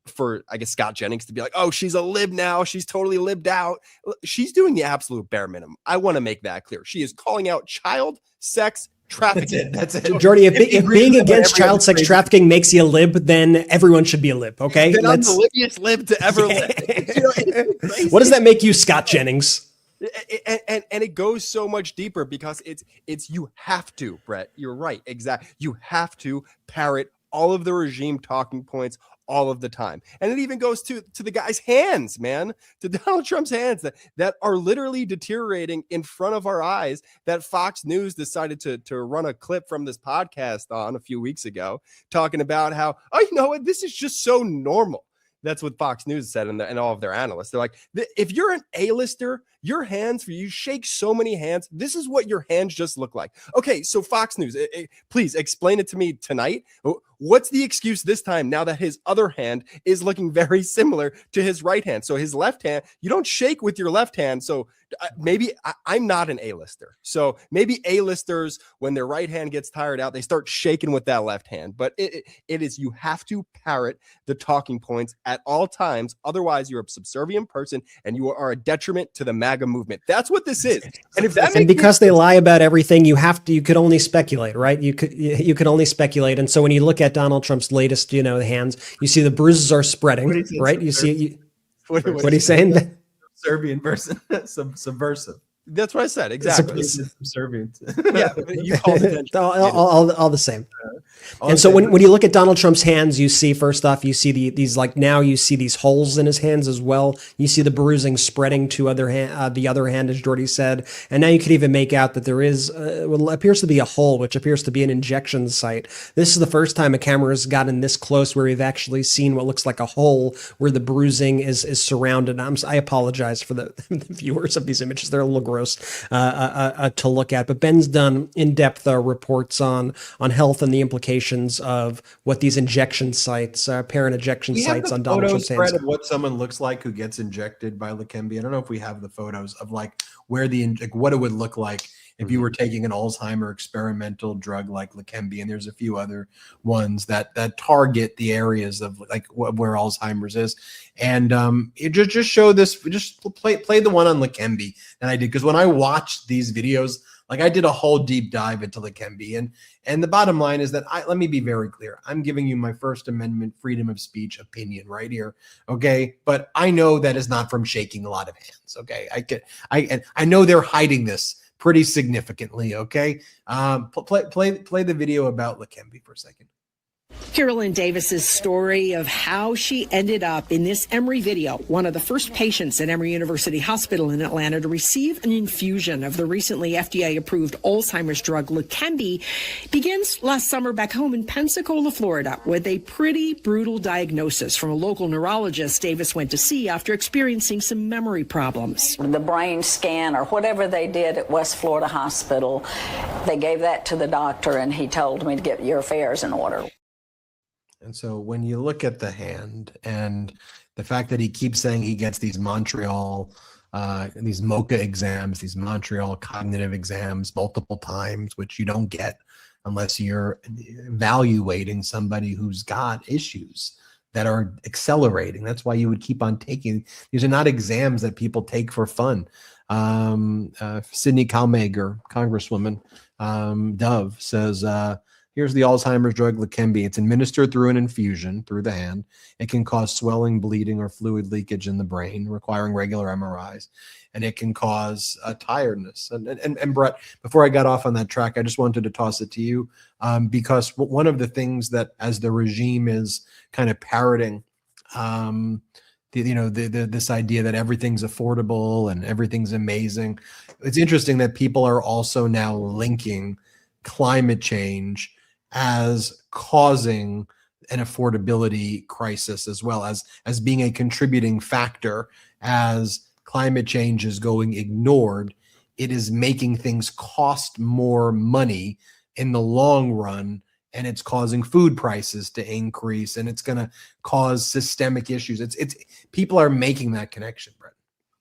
for, I guess, Scott Jennings to be like, oh, she's a lib now. She's totally libbed out. She's doing the absolute bare minimum. I want to make that clear. She is calling out child sex trafficking. That's it. Jordy, if being against child sex trafficking makes you a lib, then everyone should be a lib. Okay, I'm the libbiest lib to ever live. What does that make you, Scott Jennings? And it goes so much deeper because it's you have to, Brett. You're right, exactly. You have to parrot all of the regime talking points all of the time. And it even goes to the guy's hands, man, to Donald Trump's hands that are literally deteriorating in front of our eyes, that Fox News decided to run a clip from this podcast on a few weeks ago, talking about how, oh, you know what, this is just so normal. That's what Fox News said and all of their analysts. They're like, if you're an A-lister, your hands, you shake so many hands. This is what your hands just look like. Okay, so Fox News, please explain it to me tonight. What's the excuse this time now that his other hand is looking very similar to his right hand? So his left hand, you don't shake with your left hand. So maybe I'm not an A-lister. So maybe A-listers, when their right hand gets tired out, they start shaking with that left hand. But it is, you have to parrot the talking points at all times. Otherwise, you're a subservient person and you are a detriment to the MAGA movement. That's what this is. And if that because they lie about everything, you could only speculate, right? You could only speculate. And so when you look at Donald Trump's latest, hands, you see the bruises are spreading, right? You see, what are you saying? Serbian person, subversive. That's what I said. Exactly. Subservient. Yeah, you called it all the same. And so when you look at Donald Trump's hands, you see, first off, you see now you see these holes in his hands as well. You see the bruising spreading to the other hand, as Jordy said. And now you could even make out that there is what appears to be a hole, which appears to be an injection site. This is the first time a camera has gotten this close where we've actually seen what looks like a hole where the bruising is surrounded. I apologize for the viewers of these images. They're a little gross to look at. But Ben's done in-depth reports on health and the implications of what these injection sites, parent injection sites on Donald Trump's hands. Of what someone looks like who gets injected by Leqembi. I don't know if we have the photos of where what it would look like if you were taking an Alzheimer experimental drug like Leqembi, and there's a few other ones that target the areas of where Alzheimer's is. And it just show this, just play the one on Leqembi that I did, because when I watched these videos, I did a whole deep dive into Leqembi, and the bottom line is that let me be very clear. I'm giving you my First Amendment freedom of speech opinion right here, okay? But I know that is not from shaking a lot of hands, okay? I know they're hiding this pretty significantly, okay? Play the video about Leqembi for a second. Carolyn Davis's story of how she ended up in this Emory video, one of the first patients at Emory University Hospital in Atlanta to receive an infusion of the recently FDA-approved Alzheimer's drug Leqembi, begins last summer back home in Pensacola, Florida, with a pretty brutal diagnosis from a local neurologist Davis went to see after experiencing some memory problems. The brain scan or whatever they did at West Florida Hospital, they gave that to the doctor and he told me to get your affairs in order. And so when you look at the hand and the fact that he keeps saying he gets these Montreal, these MOCA exams, these Montreal cognitive exams multiple times, which you don't get unless you're evaluating somebody who's got issues that are accelerating. That's why you would keep on taking. These are not exams that people take for fun. Sydney Kalmager, Congresswoman Dove, says, here's the Alzheimer's drug Leqembi. It's administered through an infusion through the hand. It can cause swelling, bleeding, or fluid leakage in the brain, requiring regular MRIs, and it can cause tiredness. And Brett, before I got off on that track, I just wanted to toss it to you because one of the things that, as the regime is kind of parroting this idea that everything's affordable and everything's amazing. It's interesting that people are also now linking climate change as causing an affordability crisis, as well as being a contributing factor. As climate change is going ignored, it is making things cost more money in the long run, and it's causing food prices to increase, and it's going to cause systemic issues. It's people are making that connection, Brett.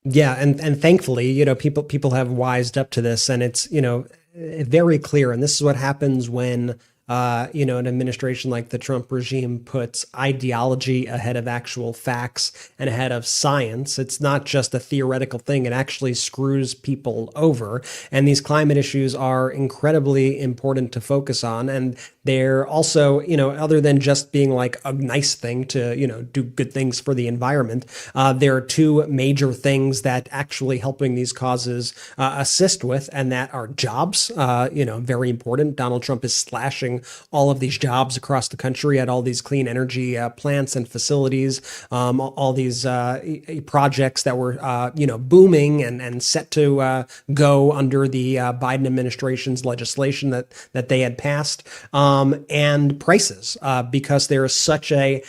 Yeah, and thankfully, people have wised up to this, and it's very clear. And this is what happens when an administration like the Trump regime puts ideology ahead of actual facts and ahead of science. It's not just a theoretical thing. It actually screws people over. And these climate issues are incredibly important to focus on. And they're also, other than just being like a nice thing to, do good things for the environment, there are two major things that actually helping these causes assist with, and that are jobs, very important. Donald Trump is slashing all of these jobs across the country at all these clean energy plants and facilities, all these projects that were, booming and set to go under the Biden administration's legislation that they had passed. And prices, because there is such a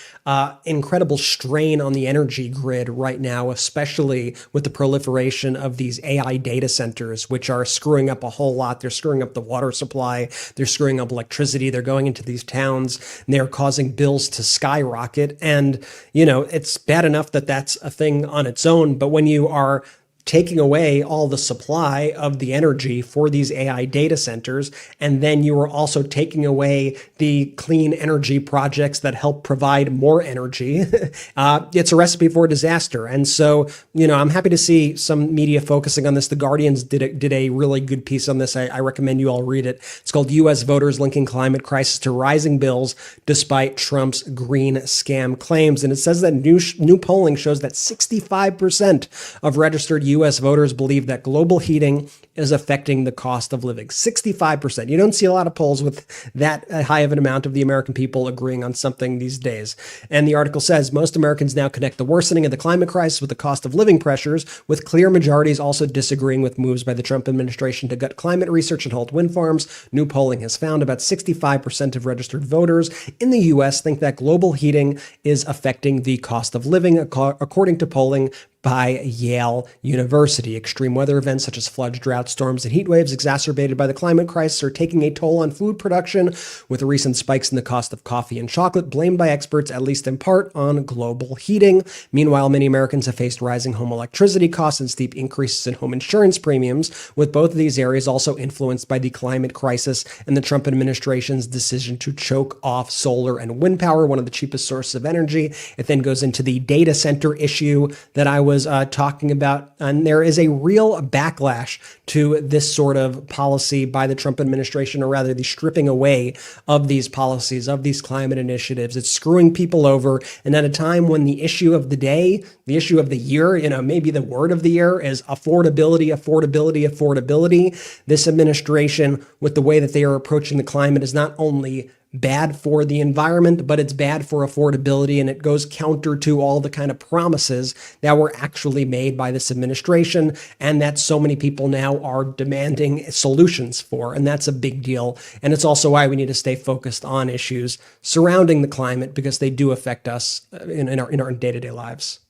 incredible strain on the energy grid right now, especially with the proliferation of these AI data centers, which are screwing up a whole lot. They're screwing up the water supply. They're screwing up electricity. They're going into these towns, and they're causing bills to skyrocket. And, it's bad enough that that's a thing on its own. But when you are taking away all the supply of the energy for these AI data centers, and then you are also taking away the clean energy projects that help provide more energy, it's a recipe for disaster. And so, I'm happy to see some media focusing on this. The Guardians did a really good piece on this. I recommend you all read it. It's called U.S. Voters Linking Climate Crisis to Rising Bills Despite Trump's Green Scam Claims. And it says that new polling shows that 65% of registered U.S. voters believe that global heating is affecting the cost of living. 65%. You don't see a lot of polls with that high of an amount of the American people agreeing on something these days. And the article says most Americans now connect the worsening of the climate crisis with the cost of living pressures, with clear majorities also disagreeing with moves by the Trump administration to gut climate research and halt wind farms. New polling has found about 65% of registered voters in the U.S. think that global heating is affecting the cost of living, according to polling by Yale University. Extreme weather events such as floods, droughts, storms, and heat waves exacerbated by the climate crisis are taking a toll on food production, with recent spikes in the cost of coffee and chocolate blamed by experts, at least in part, on global heating. Meanwhile, many Americans have faced rising home electricity costs and steep increases in home insurance premiums, with both of these areas also influenced by the climate crisis and the Trump administration's decision to choke off solar and wind power, one of the cheapest sources of energy. It then goes into the data center issue that I was talking about, and there is a real backlash to this sort of policy by the Trump administration, or rather the stripping away of these policies, of these climate initiatives. It's screwing people over, and at a time when the issue of the day, the issue of the year, maybe the word of the year is affordability, affordability, affordability. This administration, with the way that they are approaching the climate, is not only bad for the environment, but it's bad for affordability, and it goes counter to all the kind of promises that were actually made by this administration and that so many people now are demanding solutions for. And that's a big deal. And it's also why we need to stay focused on issues surrounding the climate, because they do affect us in our day-to-day lives.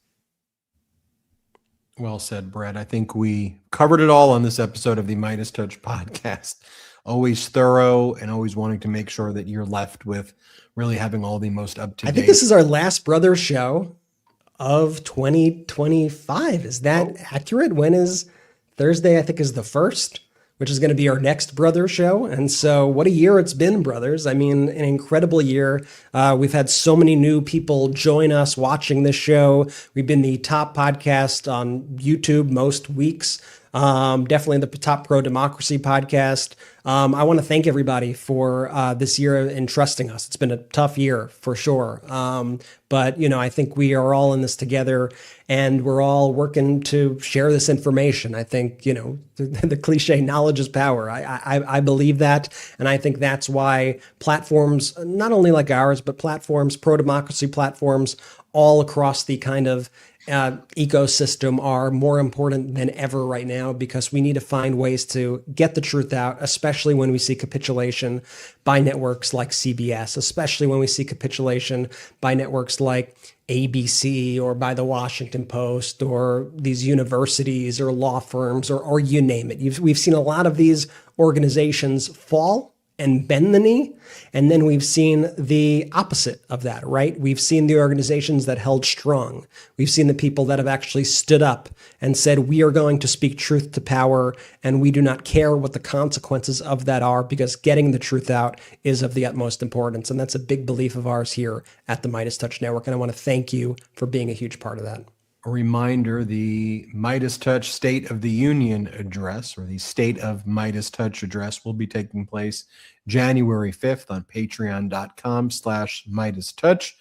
Well said, Brett. I think we covered it all on this episode of the MeidasTouch podcast. Always thorough and always wanting to make sure that you're left with really having all the most up-to-date. I think this is our last brother show of 2025. Is that accurate? When is Thursday? I think is the 1st, which is going to be our next brother show. And so what a year it's been, brothers. I mean, an incredible year. We've had so many new people join us watching this show. We've been the top podcast on YouTube most weeks. Definitely the top pro-democracy podcast. I want to thank everybody for this year and trusting us. It's been a tough year for sure. But, I think we are all in this together, and we're all working to share this information. I think, the cliche knowledge is power. I believe that. And I think that's why platforms, not only like ours, but platforms, pro-democracy platforms all across the kind of ecosystem are more important than ever right now, because we need to find ways to get the truth out, especially when we see capitulation by networks like CBS, especially when we see capitulation by networks like ABC or by the Washington Post or these universities or law firms or you name it. We've seen a lot of these organizations fall and bend the knee. And then we've seen the opposite of that, right? We've seen the organizations that held strong. We've seen the people that have actually stood up and said, we are going to speak truth to power, and we do not care what the consequences of that are, because getting the truth out is of the utmost importance. And that's a big belief of ours here at the MeidasTouch Network. And I want to thank you for being a huge part of that. A reminder, the MeidasTouch State of the Union address, or the State of MeidasTouch address, will be taking place January 5th on patreon.com/MeidasTouch.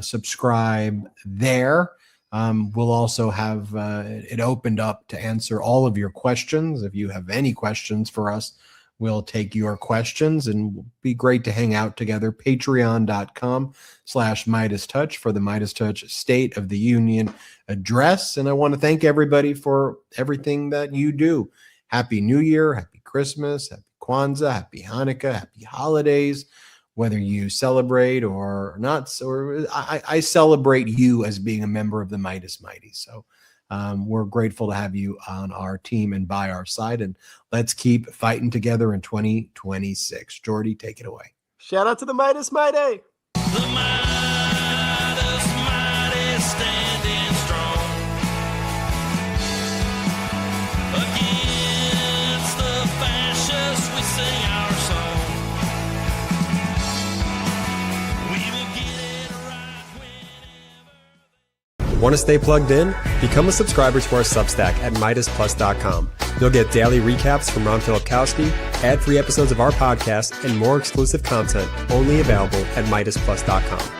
Subscribe there. We'll also have it opened up to answer all of your questions. If you have any questions for us, we'll take your questions, and it'll be great to hang out together. Patreon.com/MeidasTouch for the MeidasTouch State of the Union address. And I want to thank everybody for everything that you do. Happy New Year, happy Christmas, happy Kwanzaa, happy Hanukkah, happy holidays, whether you celebrate or not. Or I celebrate you as being a member of the Meidas Mighty. So we're grateful to have you on our team and by our side. And let's keep fighting together in 2026. Jordy, take it away. Shout out to the Meidas Mighty. The Meidas Mighty standing strong against the fascists. We sing our song. We will get it right whenever. Want to stay plugged in? Become a subscriber to our Substack at MeidasPlus.com. You'll get daily recaps from Ron Filipkowski, ad-free episodes of our podcast, and more exclusive content only available at MeidasPlus.com.